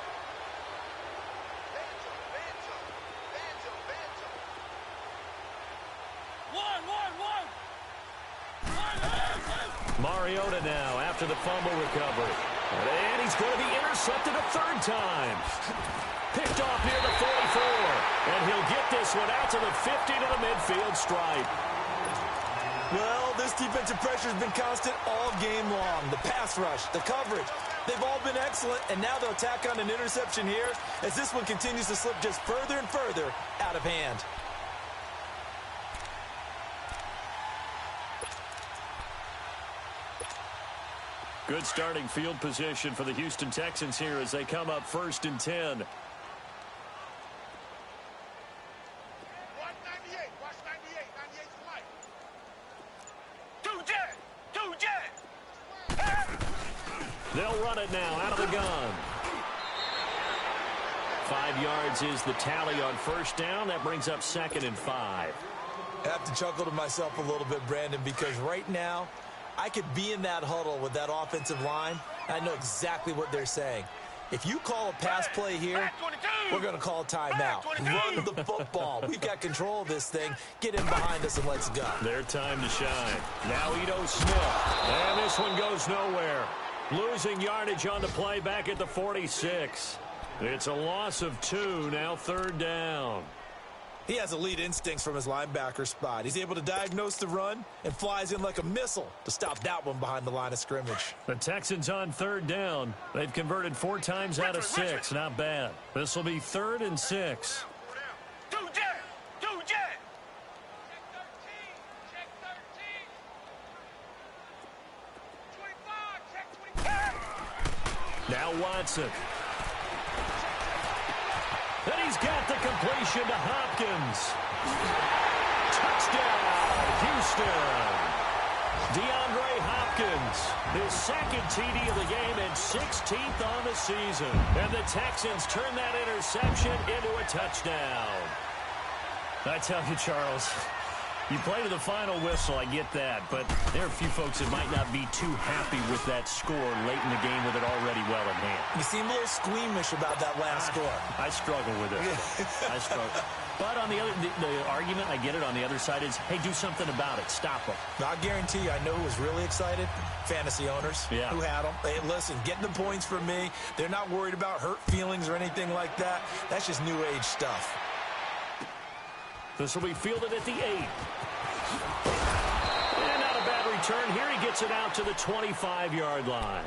Mariota now after the fumble recovery. And he's going to be intercepted a third time. Picked off near the 44. And he'll get this one out to the 50 to the midfield stripe. Well, this defensive pressure has been constant all game long. The pass rush, the coverage, they've all been excellent. And now they'll tack on an interception here as this one continues to slip just further and further out of hand. Good starting field position for the Houston Texans here as they come up 1st and 10. They'll run it now out of the gun. 5 yards is the tally on first down. That brings up 2nd and 5. I have to chuckle to myself a little bit, Brandon, because right now I could be in that huddle with that offensive line, and I know exactly what they're saying. If you call a pass play here, we're going to call timeout. Run the football. We've got control of this thing. Get in behind us and let's go. Their time to shine. Now Ito Smith. And this one goes nowhere. Losing yardage on the play back at the 46. It's a loss of 2, now 3rd down. He has elite instincts from his linebacker spot. He's able to diagnose the run and flies in like a missile to stop that one behind the line of scrimmage. The Texans on 3rd down. They've converted 4 times out of 6. Not bad. This will be 3rd and 6. Now Watson. And he's got the completion to Hopkins. Touchdown, Houston. DeAndre Hopkins, his 2nd TD of the game and 16th on the season. And the Texans turn that interception into a touchdown. I tell you, Charles, you play to the final whistle, I get that, but there are a few folks that might not be too happy with that score late in the game with it already well in hand. You seem a little squeamish about that last score. I struggle with it. I struggle. But on the other, the argument, I get it, on the other side is, hey, do something about it. Stop them. I guarantee you, I know who was really excited. Fantasy owners who had them. Hey, listen, getting the points from me. They're not worried about hurt feelings or anything like that. That's just new age stuff. This will be fielded at the 8. And not a bad return here. He gets it out to the 25-yard line.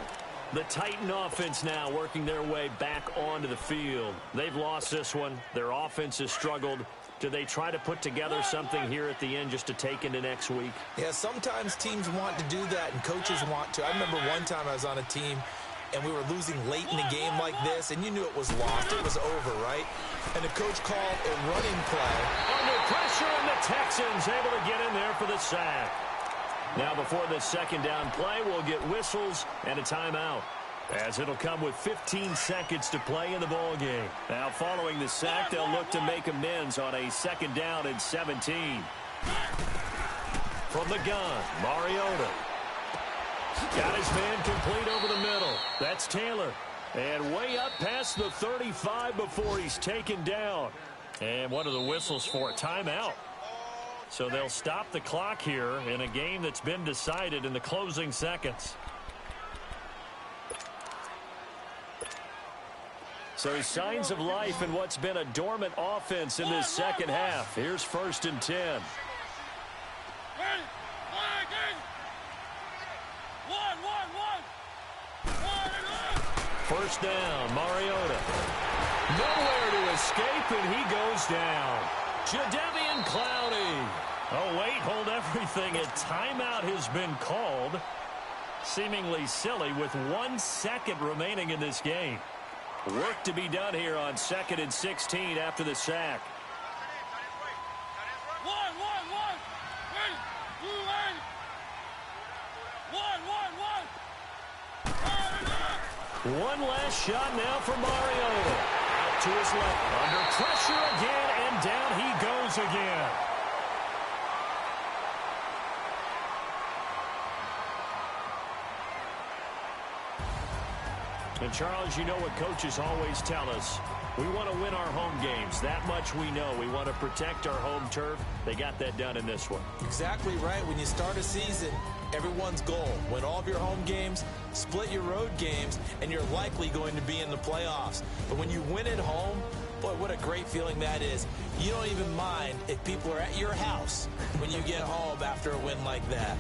The Titan offense now working their way back onto the field. They've lost this one. Their offense has struggled. Do they try to put together something here at the end just to take into next week? Yeah, sometimes teams want to do that and coaches want to. I remember one time I was on a team and we were losing late in the game like this, and you knew it was lost. It was over, right? And the coach called a running play. Under pressure, and the Texans able to get in there for the sack. Now before the 2nd down play, we'll get whistles and a timeout, as it'll come with 15 seconds to play in the ball game. Now following the sack, they'll look to make amends on a 2nd down and 17. From the gun, Mariota. Got his man complete over the middle. That's Taylor. And way up past the 35 before he's taken down. And what are the whistles for? A timeout. So they'll stop the clock here in a game that's been decided in the closing seconds. So signs of life in what's been a dormant offense in this second half. Here's 1st and 10. First down, Mariota. Nowhere to escape, and he goes down. Jadeveon Clowney. Oh, wait, hold everything. A timeout has been called. Seemingly silly with 1 second remaining in this game. Work to be done here on 2nd and 16 after the sack. One last shot now for Mariota. Out to his left. Under pressure again, and down he goes again. And, Charles, you know what coaches always tell us. We want to win our home games. That much we know. We want to protect our home turf. They got that done in this one. Exactly right. When you start a season, everyone's goal: win all of your home games, split your road games, and you're likely going to be in the playoffs. But when you win at home, boy, what a great feeling that is. You don't even mind if people are at your house when you get home after a win like that.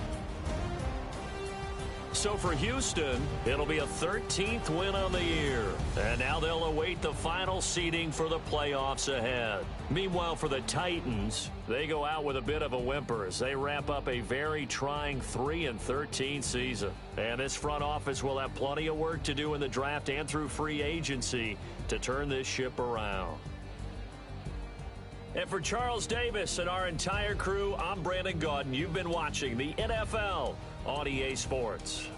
So for Houston, it'll be a 13th win on the year. And now they'll await the final seeding for the playoffs ahead. Meanwhile, for the Titans, they go out with a bit of a whimper as they wrap up a very trying 3-13 season. And this front office will have plenty of work to do in the draft and through free agency to turn this ship around. And for Charles Davis and our entire crew, I'm Brandon Gaudin. You've been watching the NFL on EA Sports.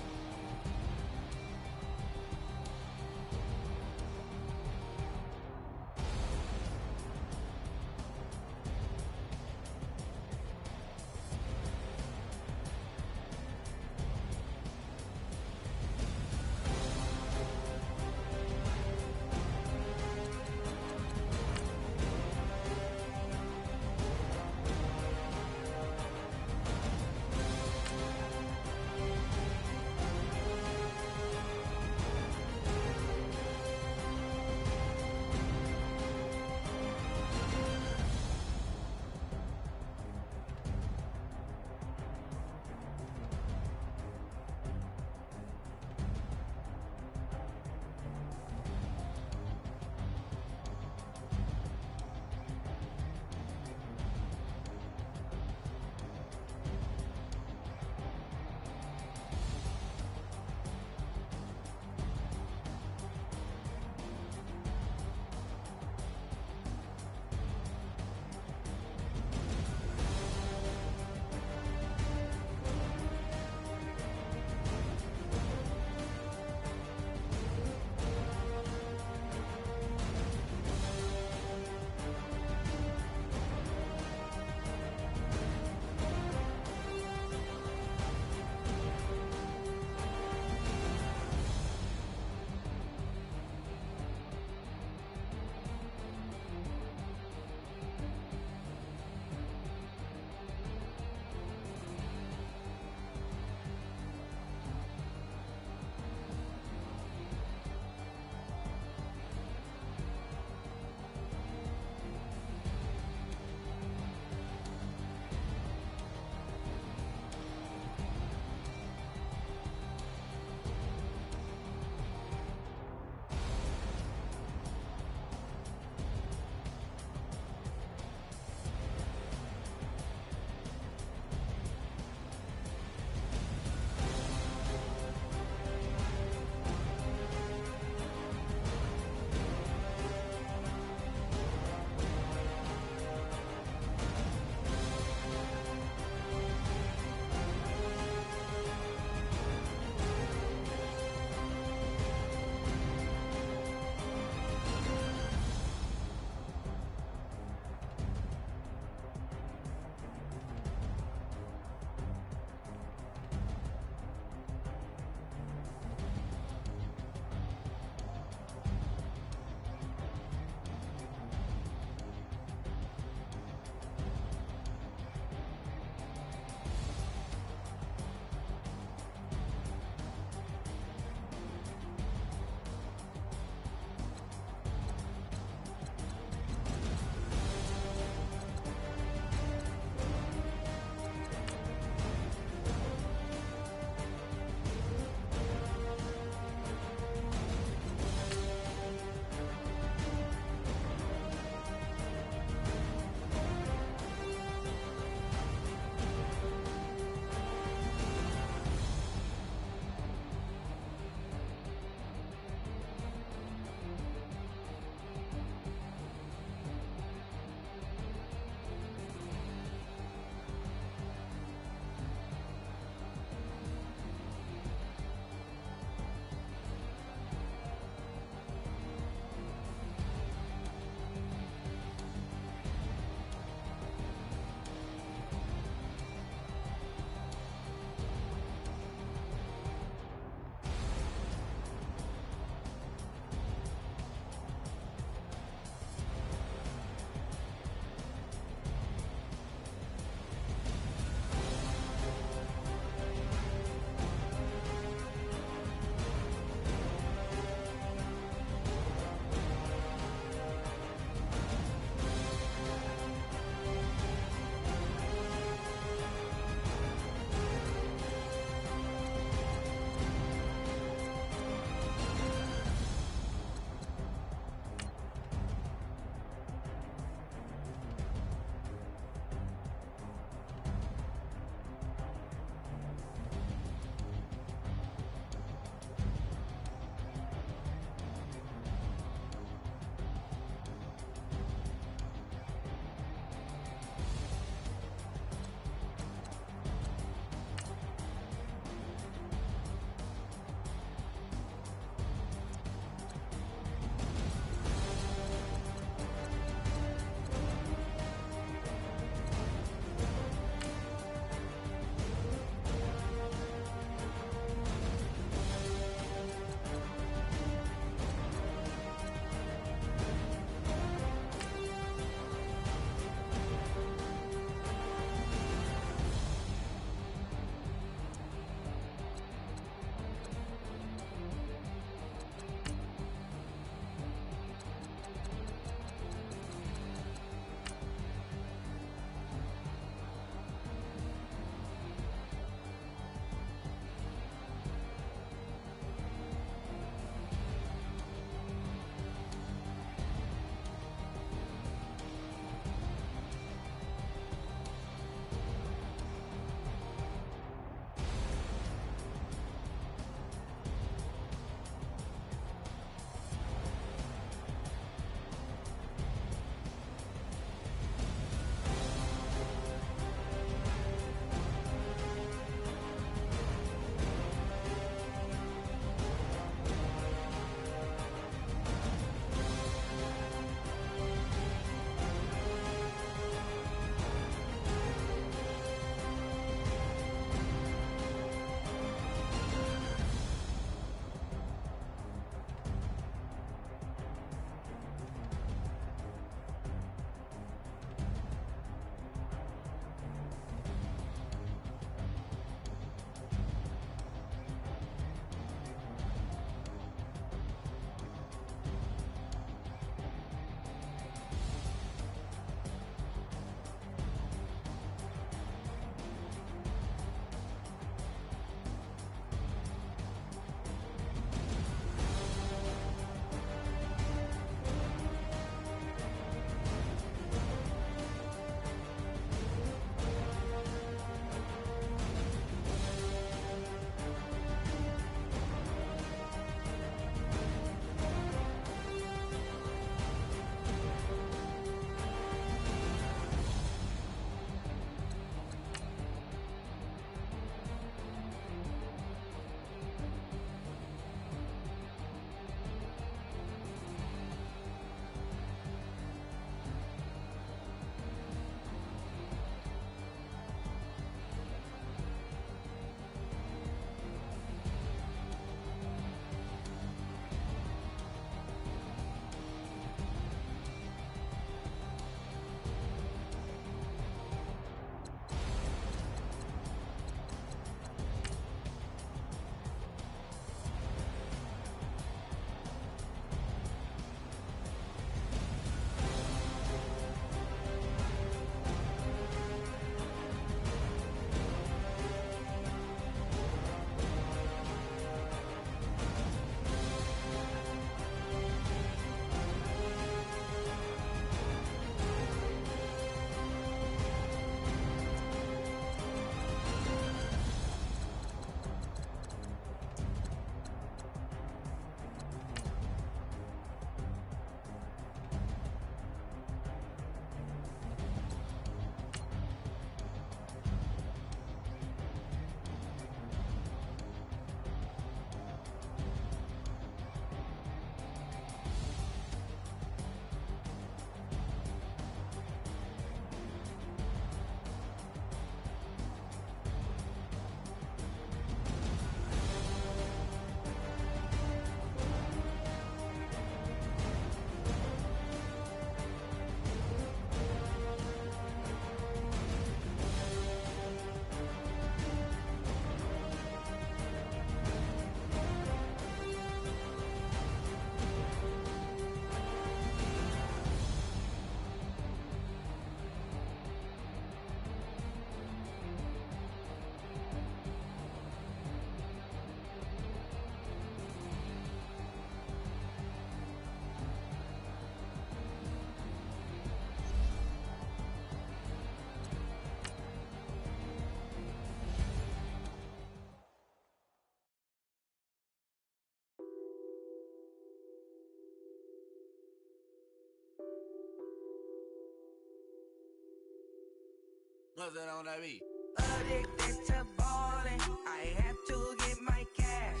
No sé dónde vi. Addicted to ballin', I have to get my cash.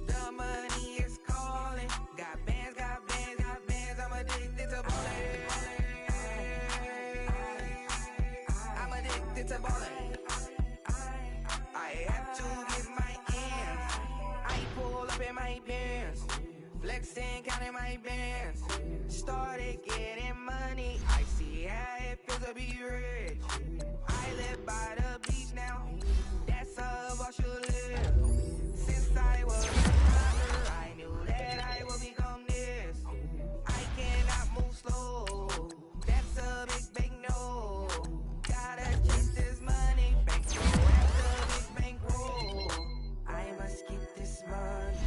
The money is calling. Got bands, got bands, got bands. I'm addicted to ballin'. I'm addicted to ballin'. I have to get my ends. I pull up in my pants, flexing, counting my bands. Started getting money. I see how it feels to be rich. I live by the beach now. That's how I should live. Since I was a toddler, I knew that I would become this. I cannot move slow. That's a big no. Gotta chase this money, bankroll after big bankroll. I must get this money.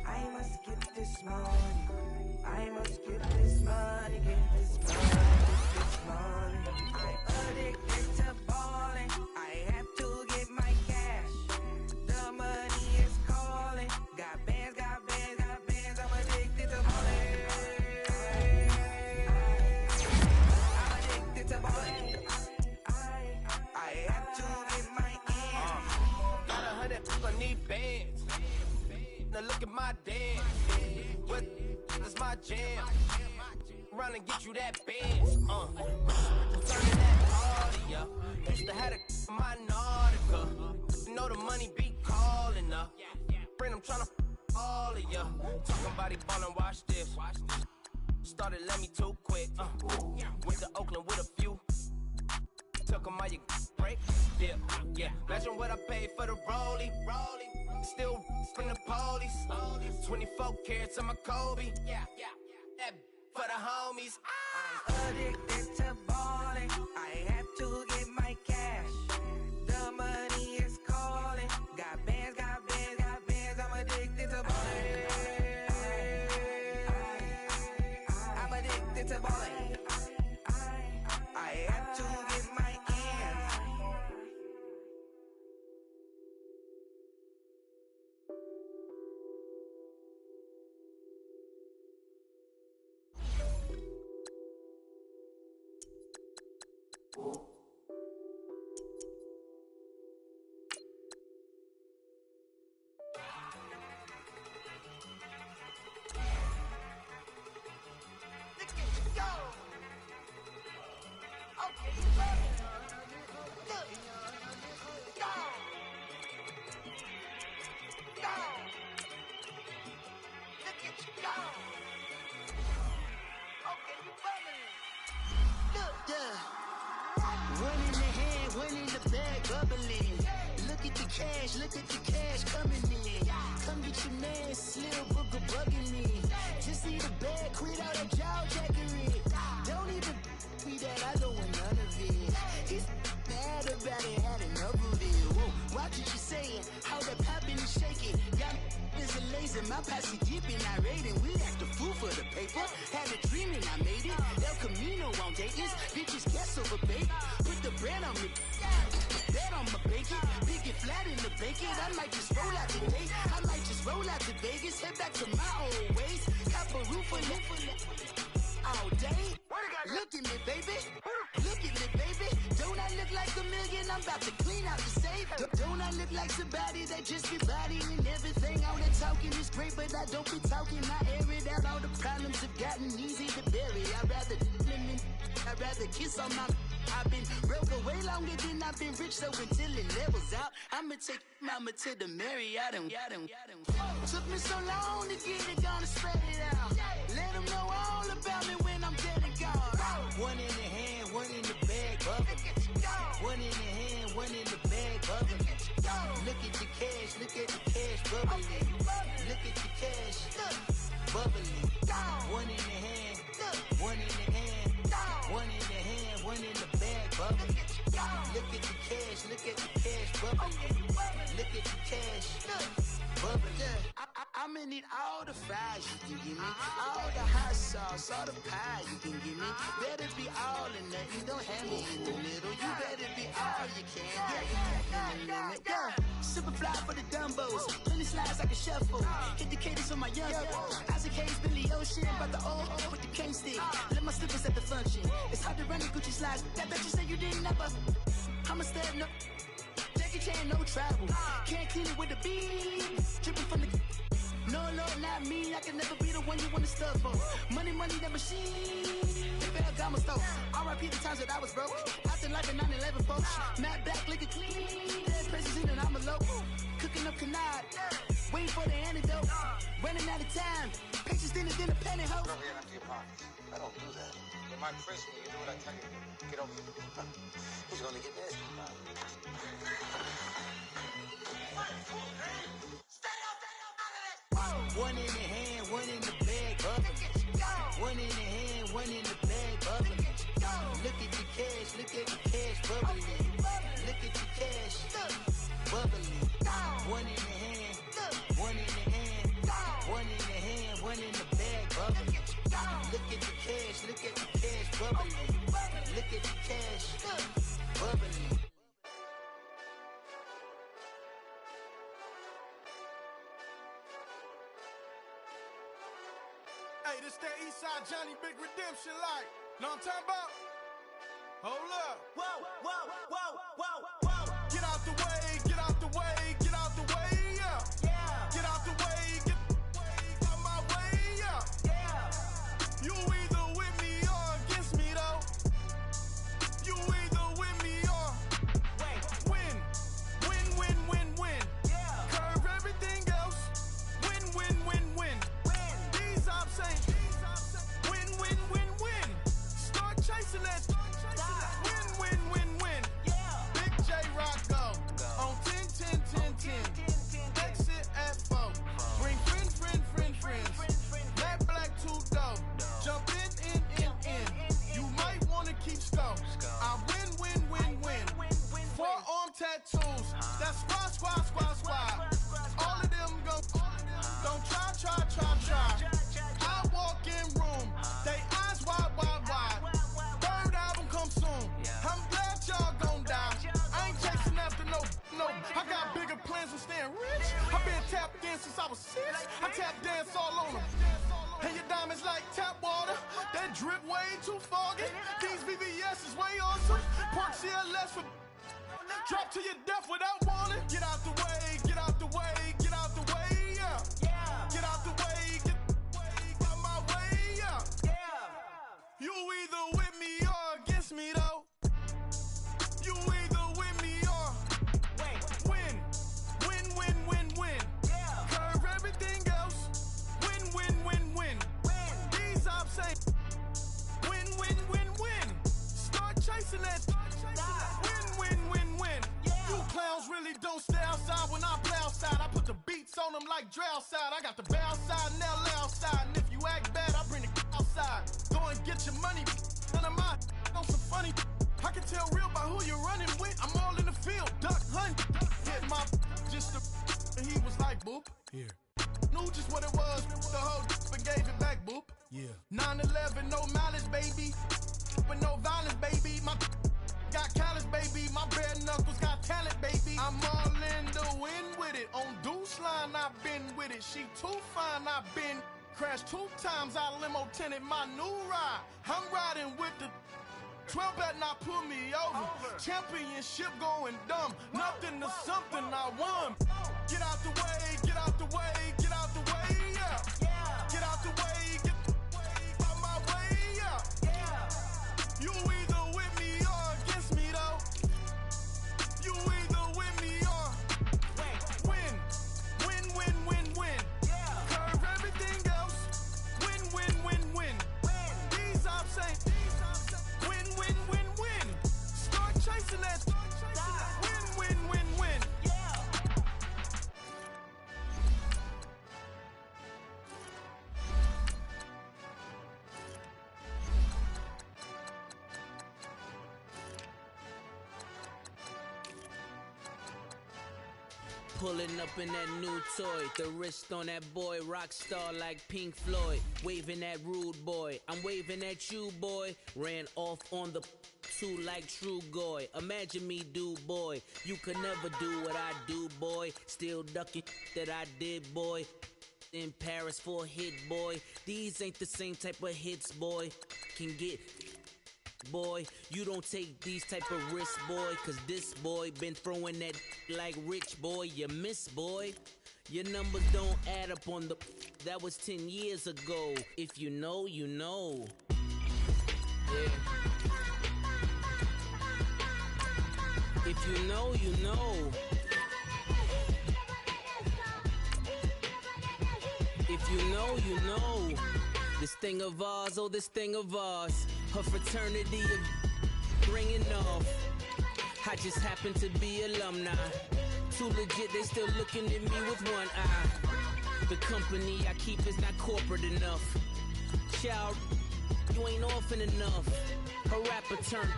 I must get this money. I must get this money. Get this money. Get this money. I addicted to ballin'. I have to get my cash. The money is calling. Got bands, got bands, got bands. I'm addicted to ballin'. I'm addicted to ballin'. I have to get my ends. Got 100 on these bands. Now look at my dance. What is my jam? Run and get you that bands. Turning that audio. Used to have a my Nautica. You know the money be calling up. Brain, I'm tryna all of ya. Talking about it, ballin', watch this. Started let me too quick. Went to Oakland with a few. Took 'em all you break. Yeah. Imagine what I paid for the rollie. Still from the police. 24 carats on my Kobe. Yeah. That for the homies. Addicted to ballin', I have to get my cash. The money is calling. Got bands, got bands, got bands. I'm addicted to ballin'. I'm addicted to ballin'. I have to get my ends. One in the hand, one in the bag, bubbling. Look at the cash coming in. Come get your man, Slim Booker bugging me. Just need a bag, quit all that jaw jackery. Don't even me that, I don't want none of it. He's mad about it, had enough of it. Whoa, watch what you saying, how that poppin' and shaking. Got is a lazy, my posse dipping, I raiding. We act the fool for the paper. Had a dream and I made it. El Camino on Dayton's, bitches guess over bait. Put the bread on me, bet on my bacon. Big it flat in the bacon. I might just roll out today. I might just roll out to Vegas. Head back to my old ways. Cop a roof for all day. Look at me, baby. Look at me, baby. Don't I look like a million? I'm about to clean out the safe. Don't I look like somebody that just be bodying everything? All that talking is great, but I don't be talking. I air it out. All the problems have gotten easy to bury. I'd rather kiss on my. I've been broke away longer than I've been rich, so until it levels out, I'ma take mama to the Marriott and took me so long to get it, gonna spread it out. Let them know all about me when I'm dead and gone. One in the hand, one in the bag, bubbling. One in the hand, one in the bag, bubbling. Look at the cash, bubbling. Look at the cash, bubbling. One in the hand, one in the hand, one in the hand, one in the bag, bubbling. Look at the cash, bubbling. Look at the cash, bubbling. I'm gonna need all the fries you can give me, all the hot sauce, all the pie you can give me. Better be all or nothing, don't have me in the middle. You better be all you can, yeah. Super fly for the dumbos, plenty slides like a shuffle. Hit the cadence for my young Isaac Hayes, Billy Ocean, but the old with the cane stick. Let my slippers at the function. It's hard to run the Gucci slides. I bet you say you didn't never. I'ma step no. Jackie Chan, no travel. Can't clean it with the beat. Dripping from the. No, Lord, not me. I can never be the one you wanna stuff for. Money, that machine. They fell down my stove. R.I.P. the times that I was broke. Acting like a 9/11 folks. Matte back, looking clean. Dead presses in and I'm alone. Cooking up canard. Waiting for the antidote. Running out of time. Pictures thinner than a pantyhose. Go ahead, empty your pockets. I don't do that. In my prison, you do what I tell you. Get over here. Who's gonna get this? One in the hand, one in the bag, bubbling. One in the hand, one in the bag, bubbling. Look at the cash, bubbling. Look at the cash, bubbling. One in the hand, one in the hand, one in the hand, one in the bag, bubbling. Look at the cash, bubbling. Look at the cash, bubbling. Hey, this that Eastside Johnny Big Redemption like. Know what I'm talking about? Hold up. Whoa, whoa, whoa, whoa, whoa. Get out the way, get out the way, get out the way, yeah. Yeah. Get out the way, get out my way, yeah. Yeah. You either with me or against me, though. You either with me or win. Win. Yeah. Curve everything else. Win. These ops ain't win. Start chasing that. Win. Yeah. Big J Rock go on 10. Exit at 4. Bring friends. Matt Black 2 dope. Jump in. You might wanna keep score. I win. Forearm tattoos. That's squad. All of them go. Don't try. I walk in room. They eyes wide. Third album come soon. I'm glad y'all gon' die. I ain't chasing after no. I got bigger plans than staying rich. I been tapped in since I was 6. I tap dance all on them. And your diamonds like tap water. That drip way too foggy. These VVS is way awesome. Park CLS for. Drop to your death without warning. Get out the way, yeah. Get out the way, get out my way, yeah. You either with me or against me, though. You either with me or win. Curve everything else. Win. These ops ain't win. Start chasing that. Win. You clowns really don't stay outside when I play outside. I put the beats on them like drow side. I got the bow side and LA outside. And if you act bad, I bring the outside. Go and get your money. None of my on some funny. I can tell real by who you're running with. I'm all in the field. Duck hunt. Hit my just and he was like, boop. Here. Knew just what it was. The whole and gave it back, boop. Yeah. 9/11, no mileage, baby. But no violence, baby. My got callous, baby. My bare knuckles got talent, baby. I'm all in the wind with it. On Deuce line, I've been with it. She too fine, I've been crashed 2 times. I limo tinted my new ride. I'm riding with the 12 better not pull me over. Championship going dumb. Nothing to something I won. Get out the way, yeah. Get out the way, get out my way, yeah. You either with me or against me, though. You either with me or win. Curve everything else. Win. These ops ain't win. Start chasing that. Win. Pulling up in that new toy, the wrist on that boy, rock star like Pink Floyd, waving at rude boy, I'm waving at you boy, ran off on the 2 like True Goy, imagine me do boy, you could never do what I do boy, still ducking that I did boy, in Paris for a hit boy, these ain't the same type of hits boy, can get boy. You don't take these type of risks, boy, cause this boy been throwing that like rich, boy. You miss, boy. Your numbers don't add up on the... That was 10 years ago. If you know, you know. Yeah. If you know, you know. If you know, you know. This thing of ours, oh, this thing of ours. Her fraternity of ringing off. I just happen to be alumni. Too legit, they still looking at me with one eye. The company I keep is not corporate enough. Child, you ain't orphan enough. A rapper turn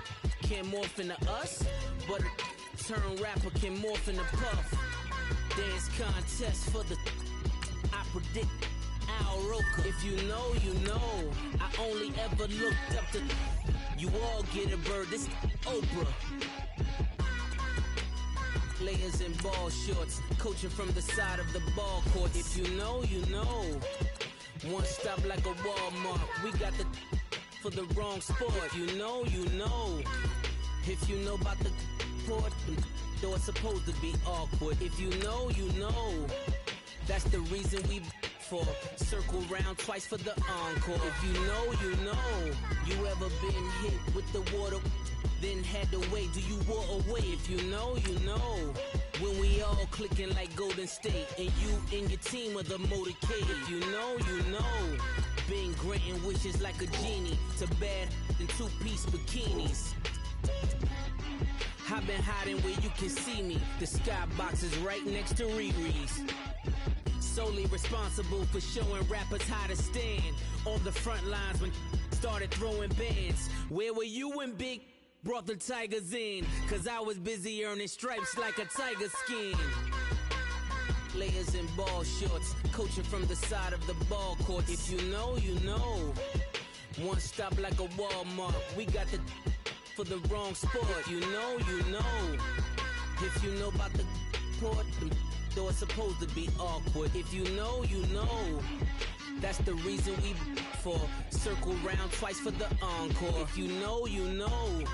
can't morph into us, but a turn rapper can morph into Puff. Dance contest for the... I predict Al Roker. If you know, you know. I only ever looked up to... You all get a bird, this Oprah. Players in ball shorts, coaching from the side of the ball court. If you know, you know. One stop like a Walmart. We got the for the wrong sport. If you know, you know. If you know about the port, though it's supposed to be awkward. If you know, you know. That's the reason we for circle round twice for the encore. If you know, you know. You ever been hit with the water? Then had to wait, do you walk away? If you know, you know. When we all clicking like Golden State, and you and your team are the motorcade. If you know, you know. Been granting wishes like a genie to bad in two-piece bikinis. I've been hiding where you can see me. The skybox is right next to Riri's. Solely responsible for showing rappers how to stand on the front lines when started throwing bands. Where were you when Big brought the Tigers in? Cause I was busy earning stripes like a tiger skin. Players in ball shorts, coaching from the side of the ball court. If you know, you know. One stop like a Walmart. We got the for the wrong sport. You know, you know. If you know about the port, though it's supposed to be awkward. If you know, you know. That's the reason we for circle round twice for the encore. If you know, you know.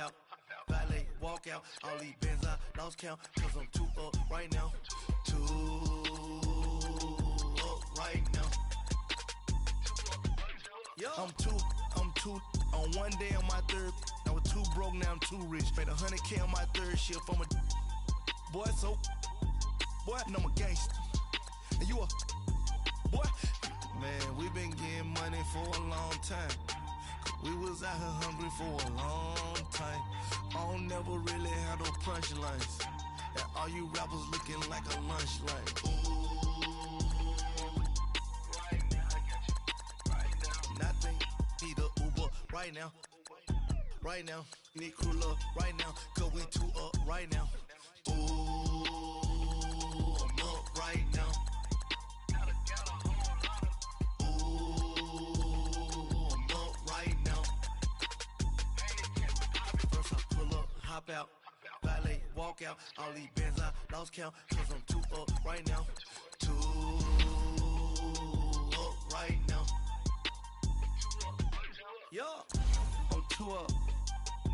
Out, valet, walk out, all these bins I lost count, cause I'm too up right now, too up right now. I'm too, on one day on my third, I was too broke, now I'm too rich, made 100K on my third shift from a boy, so, boy, and I'm a gangster, and you a, boy, man, we been getting money for a long time. We was out here hungry for a long time. I don't never really have no punchlines. And all you rappers looking like a lunch line. Right now, I got you. Right now. Nothing, need a Uber right now. Right now, need crew love right now. Cause we too up right now. Ooh, I'm up right now. Hop out, valet, walk out, all these bins I lost count, cause I'm too up right now, too up right now. Yo, I'm too up,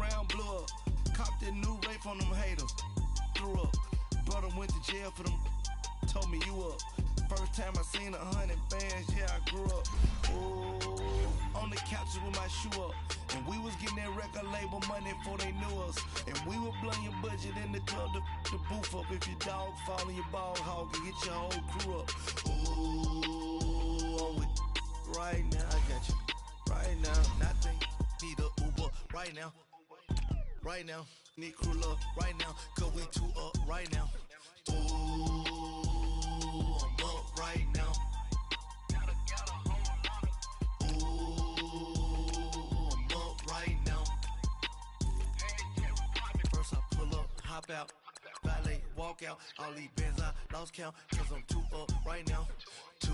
round blew up, copped that new rape on them haters, threw up, brother went to jail for them, told me you up, First time I seen 100 bands, yeah, I grew up. Ooh, on the couches with my shoe up. And we was getting that record label money before they knew us. And we were blowing your budget in the club to the booth up. If your dog fall in your ball hog and get your whole crew up. Ooh, I'm with right now, I got you. Right now, nothing, need a Uber right now. Right now, need crew love right now. Cause we two up right now. Ooh, I'm up right now. Hop out, valet, walk out, all these bands I lost count, cause I'm too up right now, too